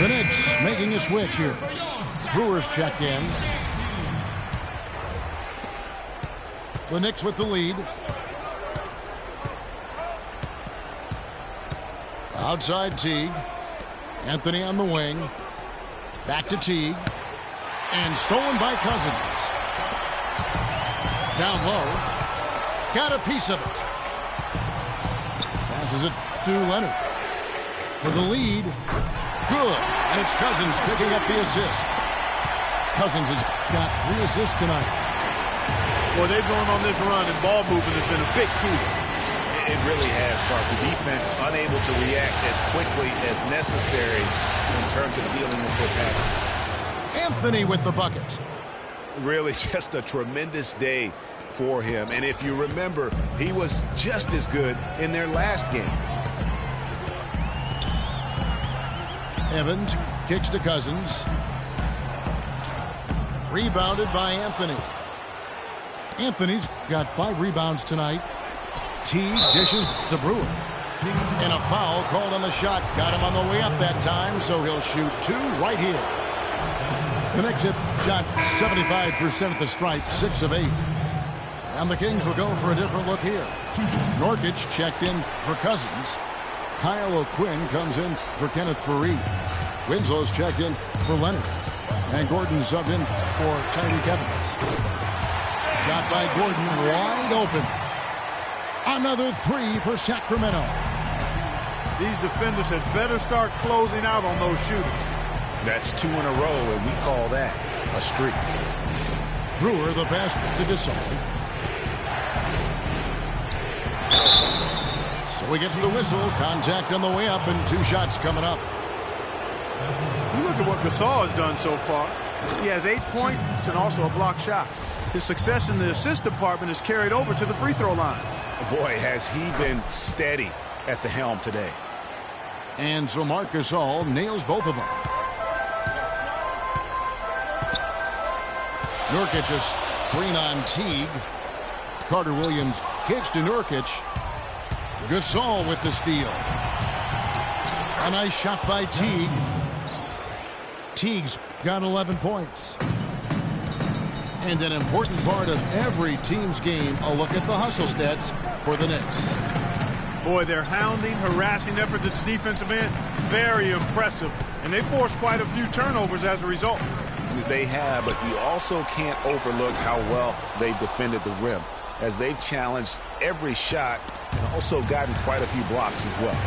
The Knicks making a switch here. Brewers checked in. The Knicks with the lead. Outside Teague. Anthony on the wing. Back to Teague. And stolen by Cousins. Down low. Got a piece of it. Passes it to Leonard. For the lead. Good. And it's Cousins picking up the assist. Cousins has got 3 assists tonight. Well, they've gone on this run, and ball movement has been a big key. It really has, Clark. The defense unable to react as quickly as necessary in terms of dealing with their passing. Anthony with the bucket. Really just a tremendous day for him. And if you remember, he was just as good in their last game. Evans kicks to Cousins. Rebounded by Anthony. Anthony's got 5 rebounds tonight. Teague dishes to Brewer. And a foul called on the shot. Got him on the way up that time, so he'll shoot 2 right here. The Knicks have shot 75% at the stripe, 6 of 8. And the Kings will go for a different look here. Nurkic checked in for Cousins. Kyle O'Quinn comes in for Kenneth Faried. Winslow's checked in for Leonard. And Gordon subbed in for Tyreke Evans. Shot by Gordon, wide open. Another 3 for Sacramento. These defenders had better start closing out on those shooters. That's 2 in a row, and we call that a streak. Brewer the pass to Gasol. So he gets the whistle. Contact on the way up, and 2 shots coming up. You look at what Gasol has done so far. He has 8 points and also a block shot. His success in the assist department is carried over to the free throw line. Boy, has he been steady at the helm today. And so Marc Gasol nails both of them. Nurkic is screen on Teague. Carter Williams kicks to Nurkic. Gasol with the steal. A nice shot by Teague. Teague's got 11 points. And an important part of every team's game, a look at the hustle stats for the Knicks. Boy, their hounding, harassing effort at the defensive end, very impressive. And they forced quite a few turnovers as a result. They have, but you also can't overlook how well they've defended the rim, as they've challenged every shot and also gotten quite a few blocks as well.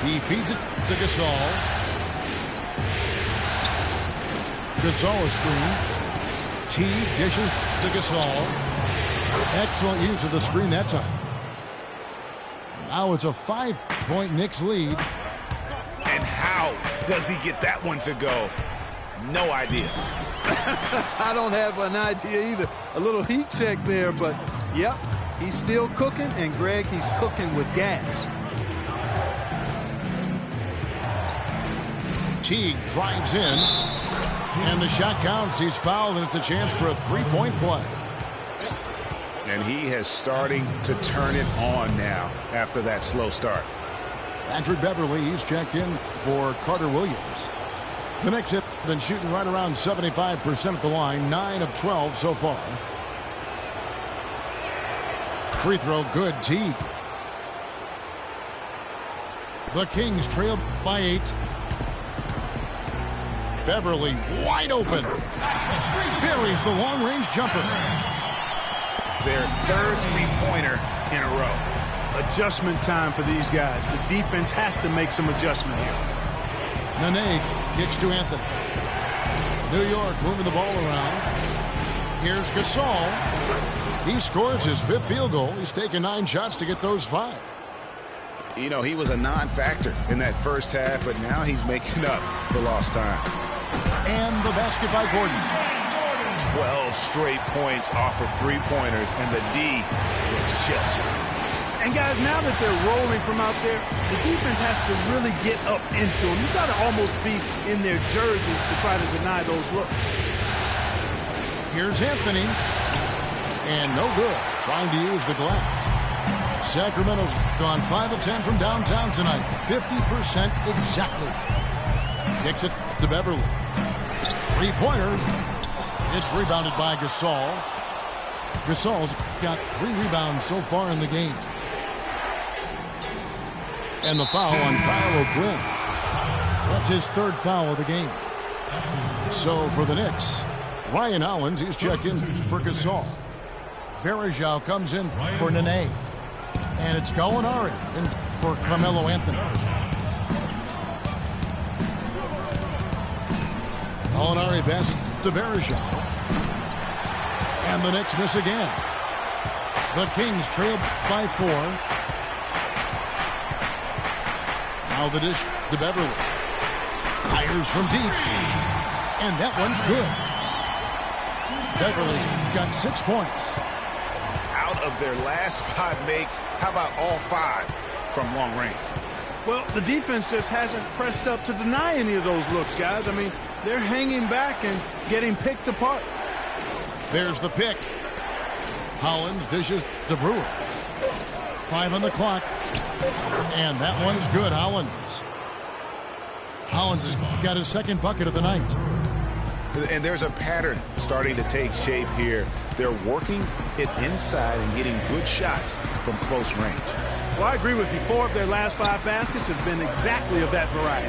He feeds it to Gasol. Gasol screen. Teague dishes to Gasol. Excellent use of the screen that time. Now it's a 5-point Knicks lead. And how does he get that one to go? No idea. I don't have an idea either. A little heat check there, but yep, he's still cooking, and Greg, he's cooking with gas. Teague drives in, and the shot counts. He's fouled, and it's a chance for a 3-point play. And he has starting to turn it on now after that slow start. Patrick Beverly, he's checked in for Carter Williams. The Knicks have been shooting right around 75% at the line, 9 of 12 so far. Free throw good, Teague. The Kings trail by 8. Beverly wide open. Buries the long-range jumper. Their 3rd three-pointer in a row. Adjustment time for these guys. The defense has to make some adjustment here. Nene kicks to Anthony. New York moving the ball around. Here's Gasol. He scores his 5th field goal. He's taken 9 shots to get those 5. You know, he was a non-factor in that first half, but now he's making up for lost time. And the basket by Gordon. 12 straight points off of 3-pointers, and the D looks Chelsea. And guys, now that they're rolling from out there, the defense has to really get up into them. You've got to almost be in their jerseys to try to deny those looks. Here's Anthony. And no good. Trying to use the glass. Sacramento's gone 5 of 10 from downtown tonight. 50% exactly. Kicks it to Beverly. 3-pointer. It's rebounded by Gasol. Gasol's got 3 rebounds so far in the game. And the foul on Kyle O'Quinn. That's his 3rd foul of the game. So for the Knicks, Ryan Hollins, he's checked in for Gasol. Varejao comes in for Nene. And it's Gallinari in for Carmelo Anthony. Gallinari passes to Varejao. And the Knicks miss again. The Kings trail by 4. Now the dish to Beverly. Fires from deep. And that one's good. Beverly's got 6 points. Out of their last 5 makes, how about all 5? from long range. Well, the defense just hasn't pressed up to deny any of those looks, guys. I mean, they're hanging back and getting picked apart. There's the pick. Hollins dishes to Brewer. 5 on the clock. And that one's good, Hollins. Hollins has got his second bucket of the night. And there's a pattern starting to take shape here. They're working it inside and getting good shots from close range. Well, I agree with you. 4 of their last 5 baskets have been exactly of that variety.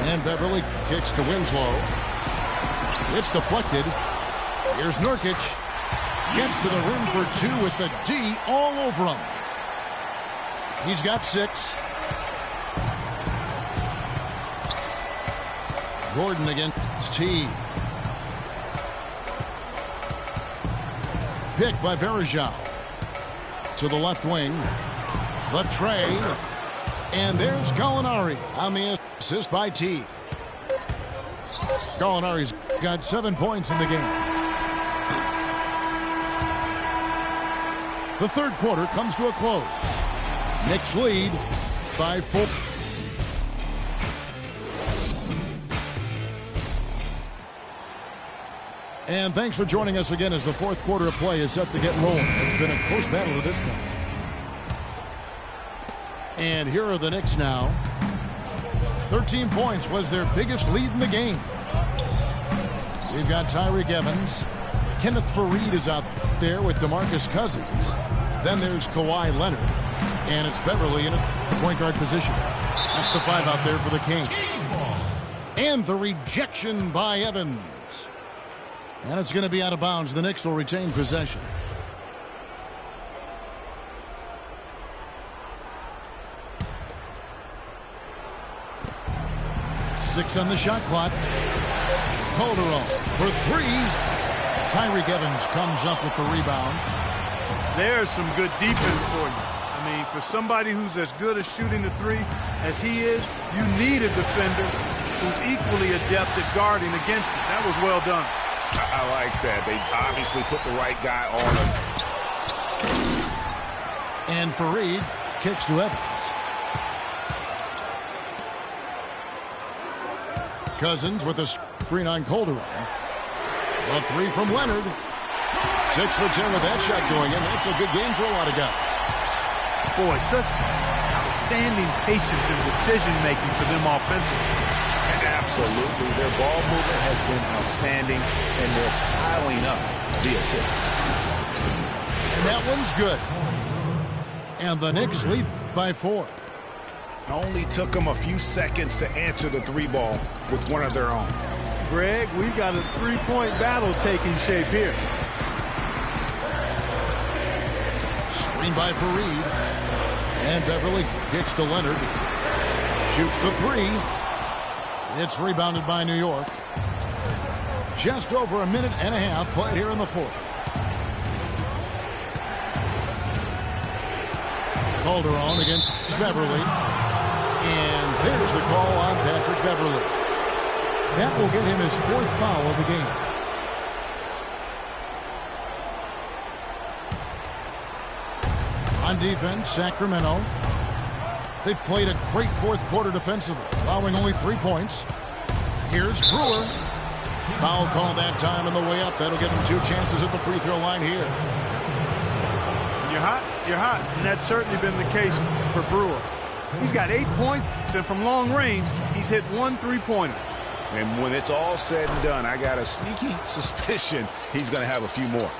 And Beverly kicks to Winslow. It's deflected. Here's Nurkic. Gets to the rim for 2 with the D all over him. He's got 6. Gordon against T. Pick by Verajao. To the left wing. The tray. And there's Gallinari on the assist by T. Gallinari's got 7 points in the game. The third quarter comes to a close. Knicks lead by 4. And thanks for joining us again as the fourth quarter of play is set to get rolling. It's been a close battle to this point. And here are the Knicks now. 13 points was their biggest lead in the game. We've got Tyreke Evans. Kenneth Faried is out there with DeMarcus Cousins. Then there's Kawhi Leonard. And it's Beverly in the point guard position. That's the 5 out there for the Kings. And the rejection by Evans. And it's going to be out of bounds. The Knicks will retain possession. Six on the shot clock. Calderon for 3. Tyreke Evans comes up with the rebound. There's some good defense for you. I mean, for somebody who's as good at shooting the 3 as he is, you need a defender who's equally adept at guarding against it. That was well done. I like that. They obviously put the right guy on him. And Faried kicks to Evans. Cousins with a screen on Calderon. A 3 from Leonard. 6 for 10 with that shot going in. That's a good game for a lot of guys. Boy, such outstanding patience and decision-making for them offensively. Absolutely. Their ball movement has been outstanding, and they're piling up the assists. And that one's good. And the Knicks lead by 4. It only took them a few seconds to answer the 3 ball with one of their own. Greg, we've got a 3-point battle taking shape here. Screen by Faried. And Beverly kicks to Leonard. Shoots the 3. It's rebounded by New York. Just over a minute and a half played here in the fourth. Calderon against Beverly. And there's the call on Patrick Beverly. That will get him his 4th foul of the game. On defense, Sacramento. They played a great fourth quarter defensively, allowing only 3 points. Here's Brewer. Foul call that time on the way up. That'll give him 2 chances at the free throw line here. When you're hot, you're hot. And that's certainly been the case for Brewer. He's got 8 points, and from long range, he's hit 1 3-pointer. And when it's all said and done, I got a sneaky suspicion he's going to have a few more.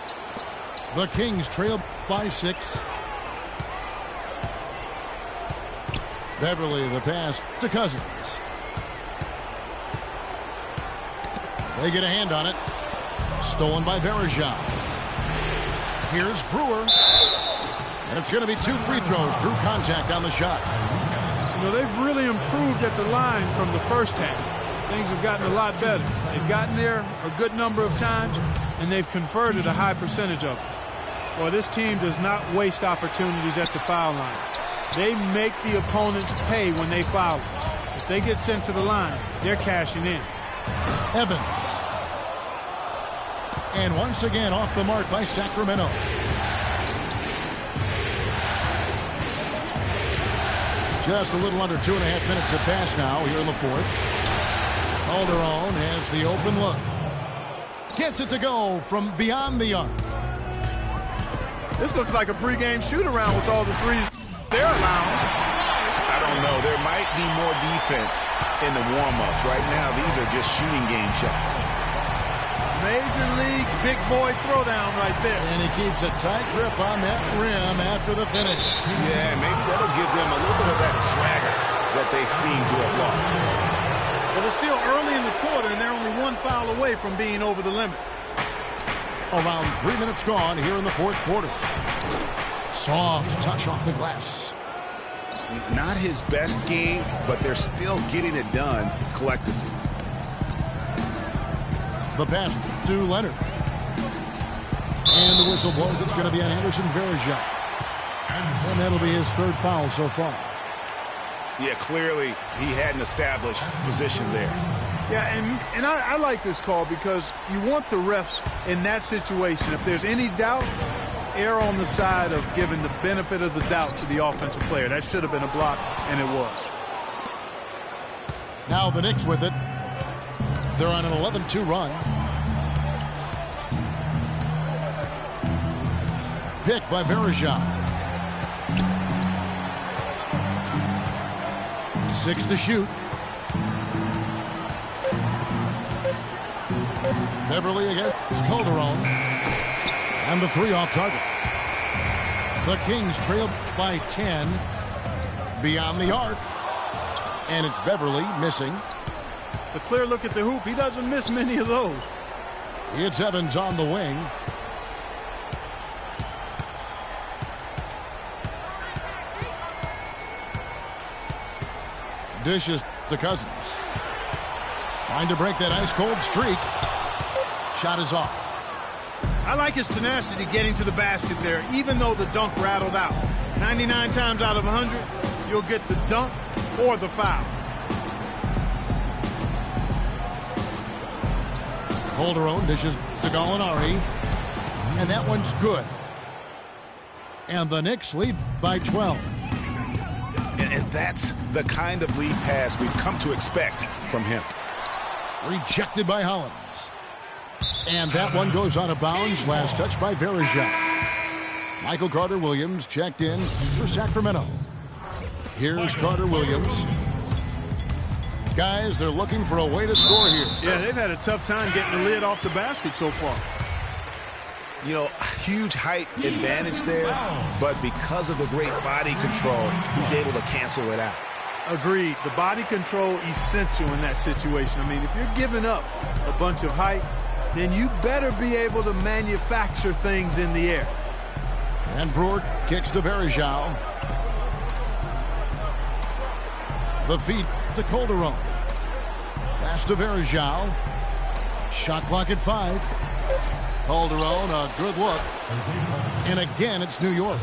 The Kings trail by 6. Beverly, the pass to Cousins. They get a hand on it. Stolen by Verajao. Here's Brewer. And it's going to be 2 free throws. Drew contact on the shot. You know, they've really improved at the line from the first half. Things have gotten a lot better. They've gotten there a good number of times, and they've converted a high percentage of them. Well, this team does not waste opportunities at the foul line. They make the opponents pay when they foul them. If they get sent to the line, they're cashing in. Evans. And once again off the mark by Sacramento. Just a little under 2.5 minutes have passed now here in the fourth. Calderon has the open look. Gets it to go from beyond the arc. This looks like a pregame shoot-around with all the threes they're allowing. I don't know. There might be more defense in the warm-ups. Right now, these are just shooting game shots. Major league big boy throwdown right there. And he keeps a tight grip on that rim after the finish. Yeah, maybe that'll give them a little bit of that swagger that they seem to have lost. Well, it's still early in the quarter, and they're only one foul away from being over the limit. Around 3 minutes gone here in the fourth quarter. Soft touch off the glass. Not his best game, but they're still getting it done collectively. The pass to Leonard. And the whistle blows. It's going to be on Anderson Varejao. And that'll be his third foul so far. Yeah, clearly he had an established position there. Yeah, and I like this call because you want the refs in that situation. If there's any doubt, err on the side of giving the benefit of the doubt to the offensive player. That should have been a block, and it was. Now the Knicks with it. They're on an 11-2 run. Pick by Varejao. 6 to shoot. Beverly against Calderon. And the 3 off target. The Kings trailed by 10 beyond the arc. And it's Beverly missing. The clear look at the hoop. He doesn't miss many of those. It's Evans on the wing. Dishes to Cousins. Trying to break that ice-cold streak. Shot is off. I like his tenacity getting to the basket there, even though the dunk rattled out. 99 times out of 100, you'll get the dunk or the foul. Calderon dishes to Gallinari. And that one's good. And the Knicks lead by 12. And that's the kind of lead pass we've come to expect from him. Rejected by Hollins. And that one goes out of bounds. Last touch by Varejao. Michael Carter-Williams checked in for Sacramento. Here's Carter-Williams. Guys, they're looking for a way to score here. Yeah, they've had a tough time getting the lid off the basket so far. You know, huge height advantage there, but because of the great body control, he's able to cancel it out. Agreed. The body control essential in that situation. I mean, if you're giving up a bunch of height, then you better be able to manufacture things in the air. And Brewer kicks to Varejao. The feed to Calderon. Pass to Varejao. Shot clock at 5. Calderon, a good look. And again, it's New York.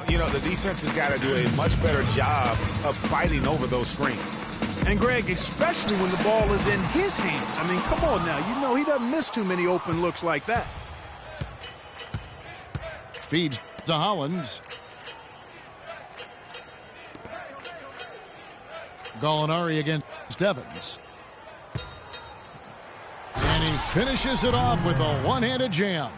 You know, the defense has got to do a much better job of fighting over those screens. And Greg, especially when the ball is in his hands. I mean, come on now. You know he doesn't miss too many open looks like that. Feeds to Hollins. Gallinari against Evans. And he finishes it off with a one-handed jam.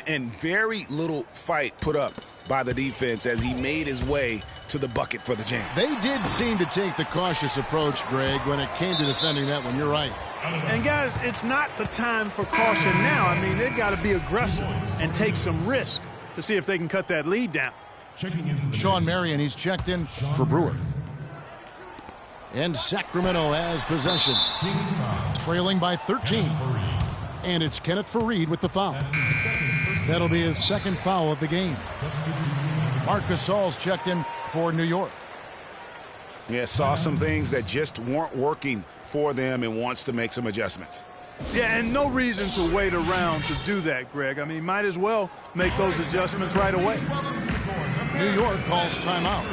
And very little fight put up by the defense as he made his way to the bucket for the jam. They did seem to take the cautious approach, Greg, when it came to defending that one. You're right. And guys, it's not the time for caution now. I mean, they've got to be aggressive and take some risk to see if they can cut that lead down. Sean Marion, he's checked in for Brewer. And Sacramento has possession, trailing by 13. And it's Kenneth Faried with the foul. That'll be his second foul of the game. Marc Gasol's checked in for New York. Yeah, saw some things that just weren't working for them and wants to make some adjustments. Yeah, and no reason to wait around to do that, Greg. I mean, might as well make those adjustments right away. New York calls timeout.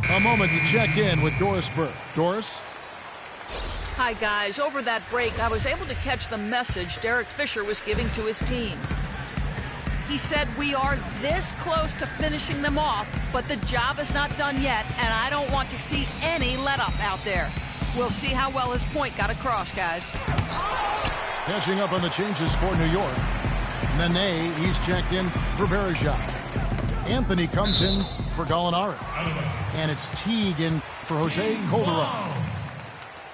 A moment to check in with Doris Burke. Doris? Hi, guys. Over that break, I was able to catch the message Derek Fisher was giving to his team. He said, we are this close to finishing them off, but the job is not done yet, and I don't want to see any let-up out there. We'll see how well his point got across, guys. Catching up on the changes for New York. Nene, he's checked in for Berejau. Anthony comes in for Gallinari. And it's Teague in for Jose Calderon.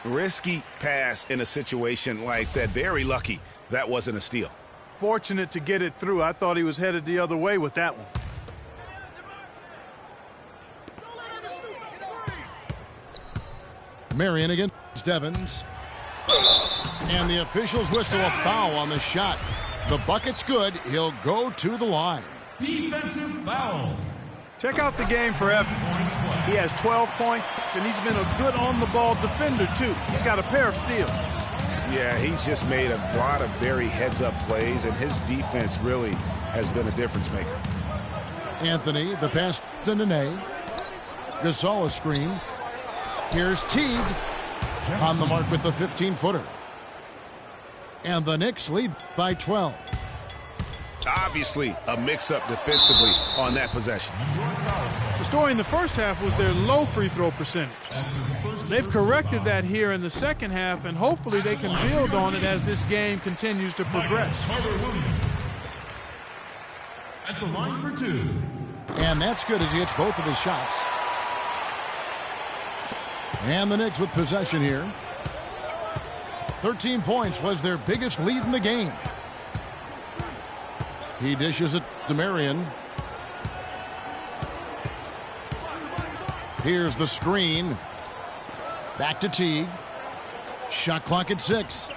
Risky pass in a situation like that. Very lucky that wasn't a steal. Fortunate to get it through. I thought he was headed the other way with that one. Marion against Evans. And the officials whistle a foul on the shot. The bucket's good. He'll go to the line. Defensive foul. Check out the game for Evans. He has 12 points, and he's been a good on-the-ball defender, too. He's got a pair of steals. Yeah, he's just made a lot of very heads-up plays, and his defense really has been a difference maker. Anthony, the pass to Nene. Gasol a screen. Here's Teague on the mark with the 15-footer. And the Knicks lead by 12. Obviously, a mix-up defensively on that possession. The story in the first half was their low free throw percentage. They've corrected that here in the second half, and hopefully they can build on it as this game continues to progress. At the line for two. And that's good as he hits both of his shots. And the Knicks with possession here. 13 points was their biggest lead in the game. He dishes it to Marion. Here's the screen. Back to Teague. Shot clock at 6.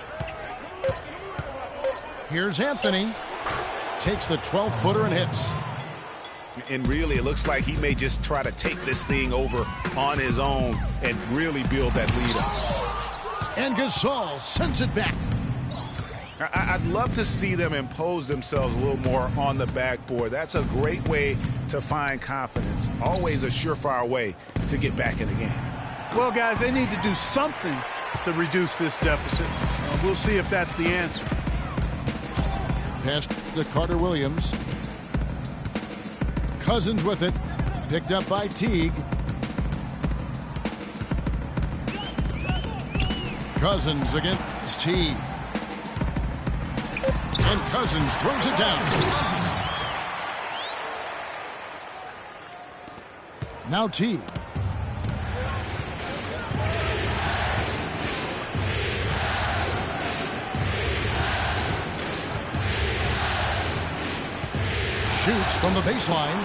Here's Anthony. Takes the 12-footer and hits. And really, it looks like he may just try to take this thing over on his own and really build that lead up. And Gasol sends it back. I'd love to see them impose themselves a little more on the backboard. That's a great way to find confidence. Always a surefire way to get back in the game. Well, guys, they need to do something to reduce this deficit. We'll see if that's the answer. Pass to Carter Williams. Cousins with it. Picked up by Teague. Cousins against Teague. And Cousins throws it down. Now Teague. Shoots from the baseline.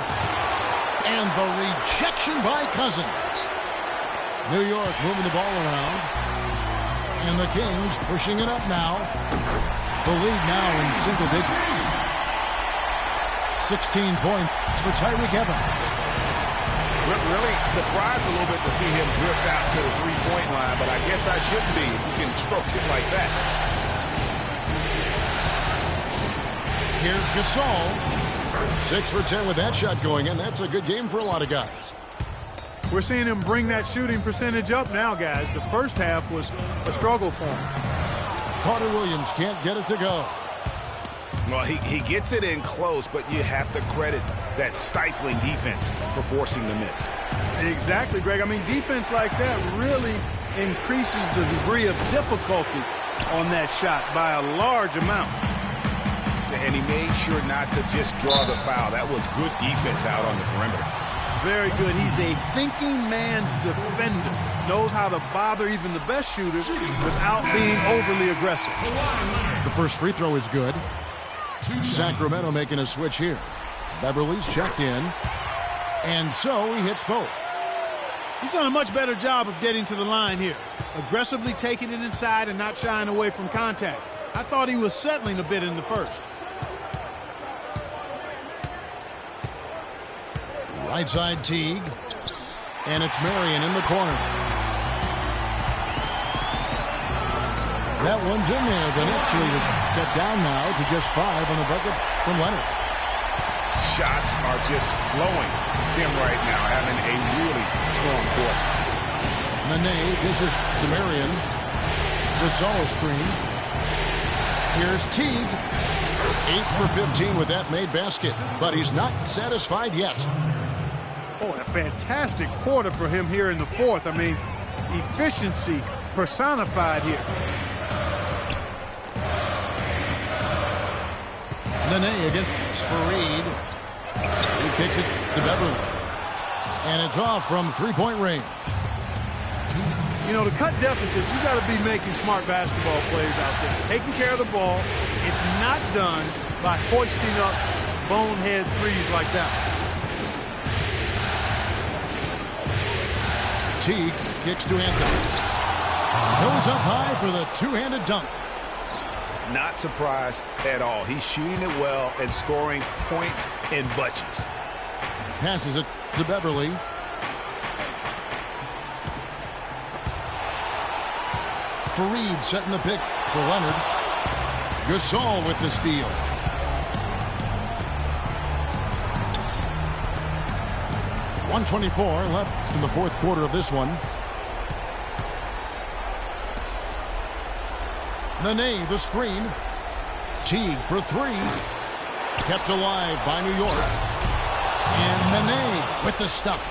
And the rejection by Cousins. New York moving the ball around. And the Kings pushing it up now. The lead now in single digits. 16 points for Tyreke Evans. Really surprised a little bit to see him drift out to the three-point line, but I guess I shouldn't be if you can stroke it like that. Here's Gasol. 6 for 10 with that shot going in. That's a good game for a lot of guys. We're seeing him bring that shooting percentage up now, guys. The first half was a struggle for him. Carter Williams can't get it to go. Well, he gets it in close, but you have to credit that stifling defense for forcing the miss. Exactly, Greg. I mean, defense like that really increases the degree of difficulty on that shot by a large amount. And he made sure not to just draw the foul. That was good defense out on the perimeter. Very good. He's a thinking man's defender. Knows how to bother even the best shooters without being overly aggressive. The first free throw is good. Sacramento making a switch here. Beverly's checked in. And so he hits both. He's done a much better job of getting to the line here. Aggressively taking it inside and not shying away from contact. I thought he was settling a bit in the first. Right side Teague. And it's Marion in the corner. That one's in there. The Knicks lead is cut down now to just 5 on the bucket from Leonard. Shots are just flowing from him right now, having a really strong quarter. Nene dishes to Marion. Gasol screen. Here's Teague. 8 for 15 with that made basket, but he's not satisfied yet. Oh, a fantastic quarter for him here in the fourth. I mean, efficiency personified here. Nene against Fareed. He kicks it to Beverly. And it's off from three-point range. You know, to cut deficits, you got to be making smart basketball plays out there. Taking care of the ball. It's not done by hoisting up bonehead threes like that. Teague kicks to Anthony. Goes up high for the two-handed dunk. Not surprised at all. He's shooting it well and scoring points in bunches. Passes it to Beverly. Fareed setting the pick for Leonard. Gasol with the steal. .124 left in the fourth quarter of this one. Nene the screen. Teague for three. Kept alive by New York. And Nene with the stuff.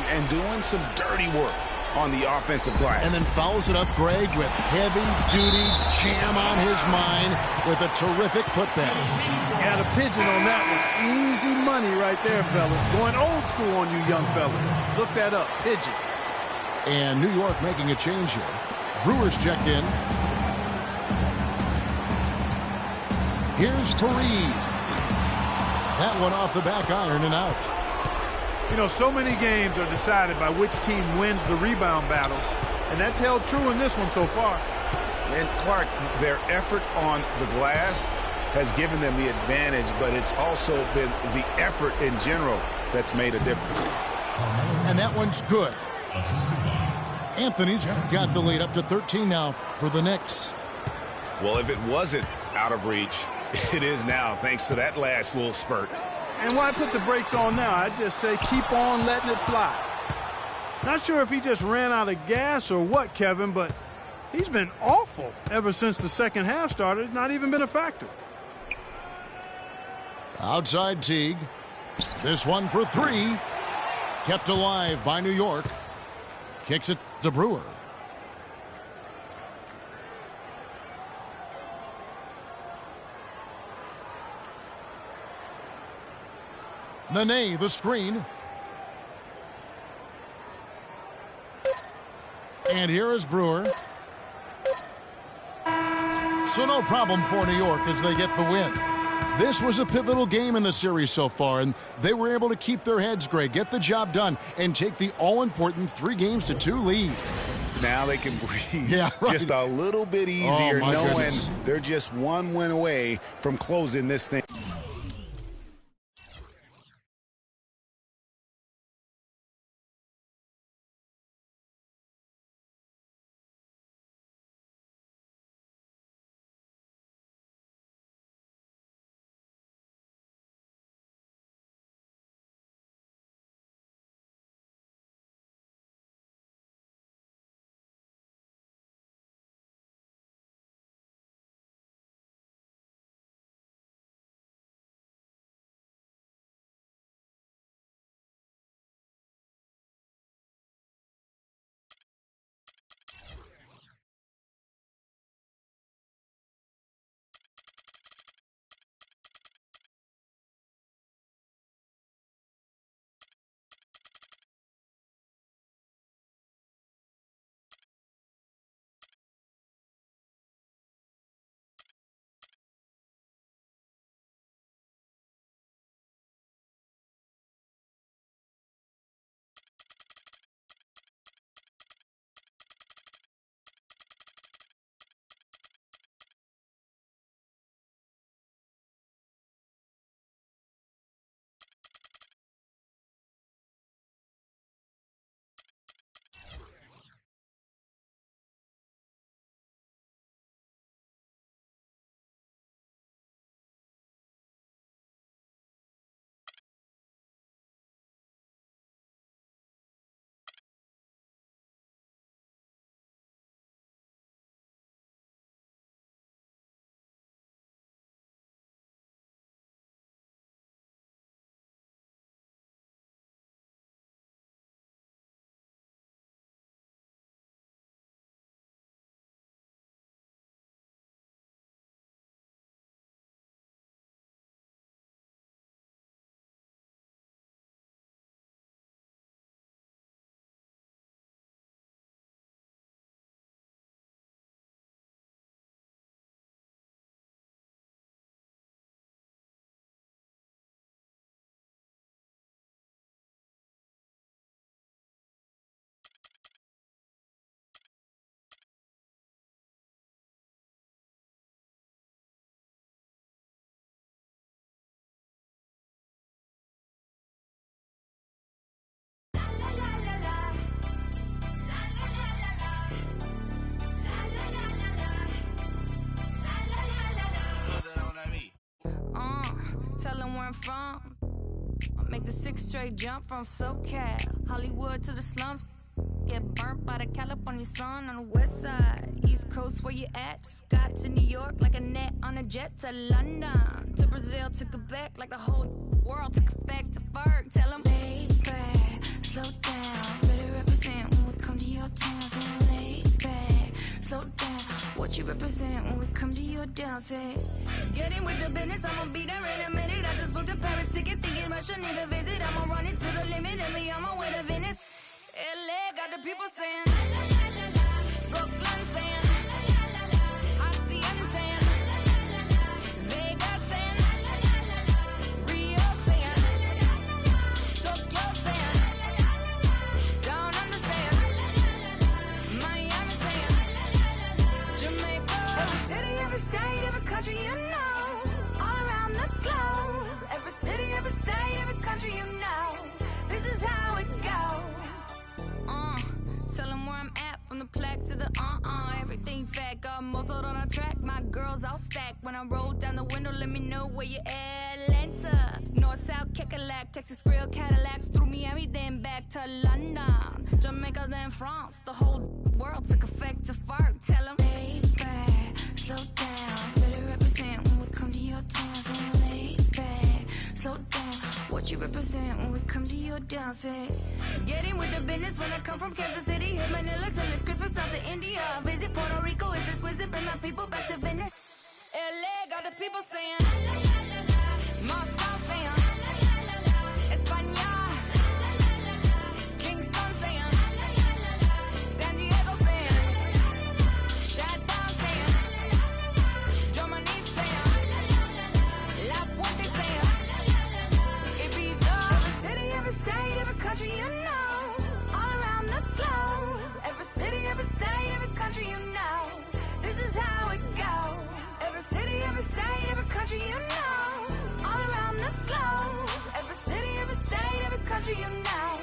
And doing some dirty work on the offensive glass. And then fouls it up, Greg, with heavy-duty jam on his mind with a terrific putback. Got a pigeon on that one. Easy money right there, fellas. Going old school on you young fellas. Look that up. Pigeon. And New York making a change here. Brewers checked in. Here's Fareed. That one off the back iron and out. You know, so many games are decided by which team wins the rebound battle, and that's held true in this one so far. And Clark, their effort on the glass has given them the advantage, but it's also been the effort in general that's made a difference. And that one's good. Anthony's got the lead up to 13 now for the Knicks. Well, if it wasn't out of reach, it is now, thanks to that last little spurt. And why put the brakes on now? I just say keep on letting it fly. Not sure if he just ran out of gas or what, Kevin, but he's been awful ever since the second half started. It's not even been a factor. Outside Teague. This one for three. Kept alive by New York. Kicks it to Brewer. Nene the screen. And here is Brewer. So no problem for New York as they get the win. This was a pivotal game in the series so far, and they were able to keep their heads, Greg, get the job done, and take the all-important 3-2 lead. Now they can breathe Just just a little bit easier, knowing goodness. they're just one win away from closing this thing. from. I make the 6 straight jump from SoCal, Hollywood to the slums. Get burnt by the California sun on the west side. East Coast, where you at? Just got to New York like a net on a jet to London. To Brazil, to Quebec, like the whole world took effect to Ferg. Tell them, lay back, slow down. Better represent when we come to your town. So lay back, slow down. What you represent when we come to your town? Say, get in with the business, I'ma be there in a minute. I just booked a Paris ticket, thinking Russia need a visit. I'ma run it to the limit, and me on my way to Venice. LA got the people saying, Brooklyn saying, Hacienda saying, Vegas saying, Rio saying, Tokyo saying, Down Under saying, Miami saying, Jamaica. Every city, every state, every country you know, all around the globe. Every city, every state, every country you know, this is how it goes. Tell them where I'm at, from the plaque to the everything fat, got muzzled on a track. My girls all stacked. When I roll down the window, let me know where you at. Atlanta, North, South, Kekalak, Texas Grill, Cadillacs, through Miami, then back to London, Jamaica, then France. The whole world took effect to Ferg. Tell them, lay back, slow down. Better represent when we come to your town. So lay back, slow down. What you represent when we come to your town? Say, get in with the business when I come from Kansas City. Hit Manila till it's Christmas, out to India. Visit Puerto Rico, is this wizard? Bring my people back to Venice. LA got the people saying, Moscow saying, España, Kingston saying, San Diego saying, Shadow saying, Dominique saying, La Puente saying, Ibiza. Every city, every state, every country you know, all around the globe. Every city, every state, every country you know, this is how it goes. Every city, every state, every country you know, all around the globe. Every city, every state, every country you know,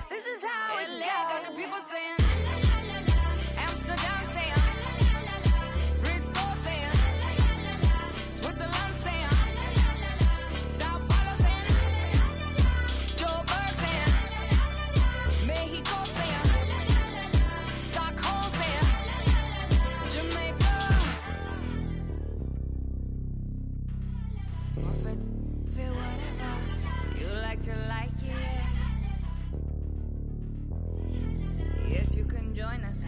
this is how it goes. Got the people saying, Amsterdam saying, Frisco saying, Switzerland saying, Sao Paulo saying, Joburg saying, Mexico saying, Stockholm saying, Jamaica. Feel whatever you like to like it. Yes, you can join us now.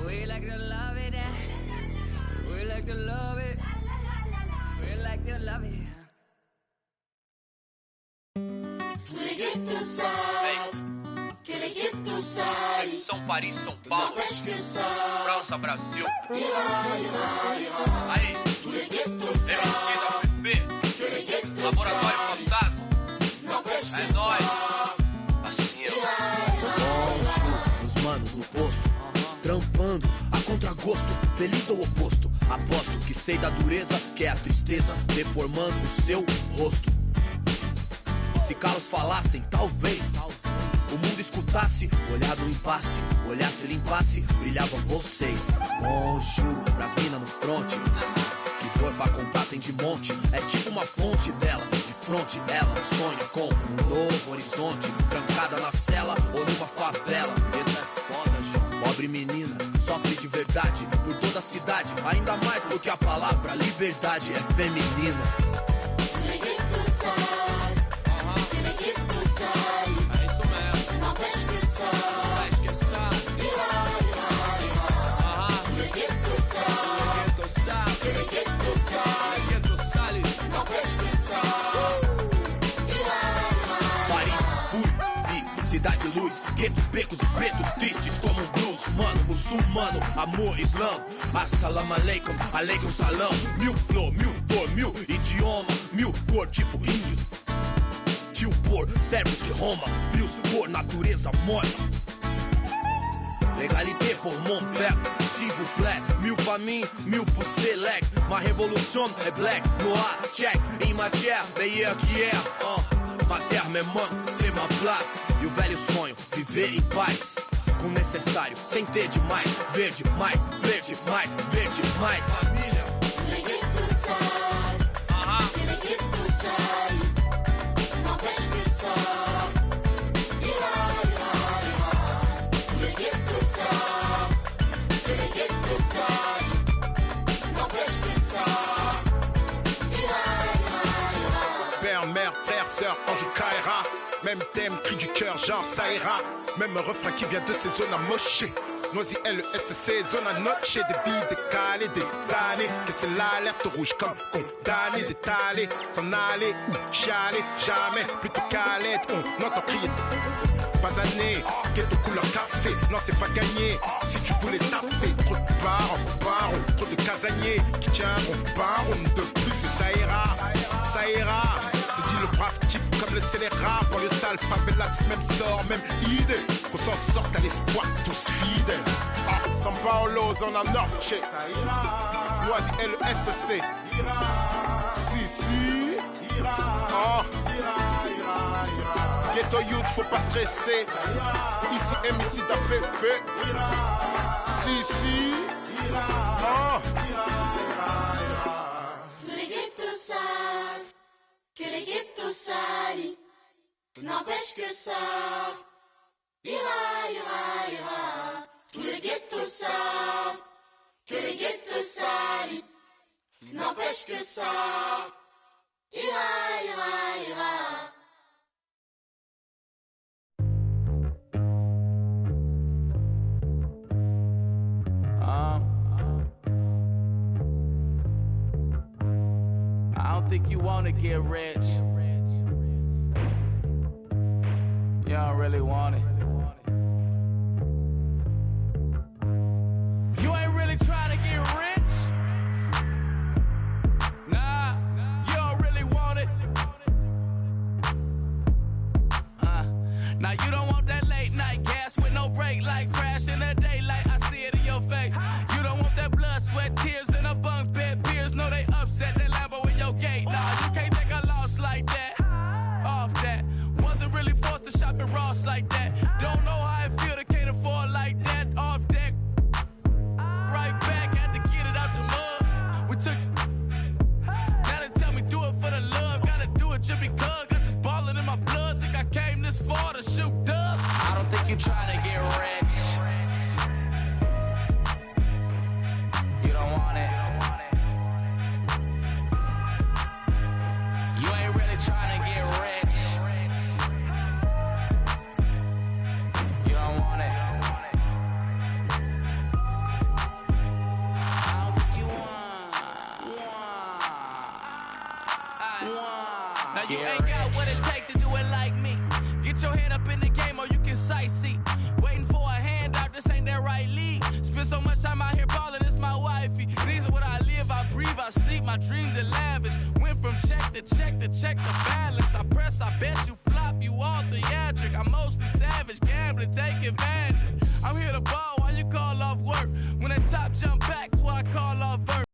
We like to love it. We like to love it. We like to love it. Can I get the side? Can I get the side? São Paris, São Paulo, França, Brasil. Aí, MSP, Laboratório Fantasma. É nóis. Assim, ó. Os manos no posto, trampando a contragosto, feliz ou oposto. Aposto que sei da dureza, que é a tristeza, deformando o seu rosto. Se calos falassem, talvez o mundo escutasse, olhar do impasse, olhasse, limpasse, brilhavam vocês. Juro, pras minas no fronte, que dor pra contar tem de monte. É tipo uma fonte dela, de fronte ela sonha com um novo horizonte. Trancada na cela ou numa favela. Eita, é foda, João. Pobre menina, sofre de verdade por toda a cidade. Ainda mais porque a palavra liberdade é feminina. Cidade luz, guetos, becos e pretos tristes como um blues. Mano, muçulmano, amor, islã. Assalamu alaikum, alaikum salam. Mil flor, mil cor, mil idioma, mil cor tipo índio. Tio por, servos de Roma, frios por natureza morta. Legalité pour mon père, s'il vous plaît. Mil pra mim, mil pour select. Ma révolution é black, noir, check. Em matière, meilleur qu'hier. Ma terre me manque, c'est ma place. E o velho sonho, viver em paz. Com o necessário, sem ter demais. Verde mais, verde mais, verde mais. Família. Même thème, cri du cœur, genre ça ira. Même un refrain qui vient de ces zones amochées. Noisy LESC, zone à noche, des vies décalées, des années. Que c'est l'alerte rouge comme condamné, d'étaler, s'en aller ou chialer, jamais. Plutôt qu'à l'aide, on entend crier. Pas année, ghetto couleur café, non c'est pas gagné. Si tu voulais taper, trop de barons, trop de casaniers qui tiendront pas de plus que ça ira, se dit le brave type comme le scélérat. Pour le sale, favelas, même sort, même idée. Qu'on s'en sorte à l'espoir, tous fidèles. San Paolo, zona noche, ça ira. Noisy LESC, ira. Si, ira. Oh, ira. Ghetto youth, faut pas stresser. Ici, MC d'APP. Si, oh. Tous les ghettos savent que les ghettos salient. N'empêche que ça ira. Tous les ghettos savent que les ghettos salient. N'empêche que ça ira. I don't think you wanna get rich. You don't really want it. You ain't really trying to get rich. Nah, you don't really want it. Now you don't want that late night gas with no break, like crash in the daylight. I see it in your face. You don't want that blood, sweat, tears in a bunk bed. Peers know they upset. That Lambo in your gate. Nah, you can't take a loss like that. Off that. Wasn't really forced to shop at Ross like that. Don't know how I feel to can't afford like that. Off deck. Right back, had to get it out the mud. We took. Now they tell me do it for the love. Gotta do it just because. Got this ballin' in my blood. Think I came this far to shoot dubs. I don't think you trying to get rich. You don't want it. You ain't really trying to get rich. You don't want it. I don't think you want. Now you ain't got what it take to do it like me. Get your head up in the game or you can sightsee. Waiting for a handout, this ain't that right league. Spend so much time out here ballin', it's my wifey. These are what I live, I breathe, I sleep, my dreams are lavish. Went from check to check to check the balance. I press, I bet you flop, you all theatric. I'm mostly savage, gambling, take advantage. I'm here to ball while you call off work. When that top jump back, what I call off verse.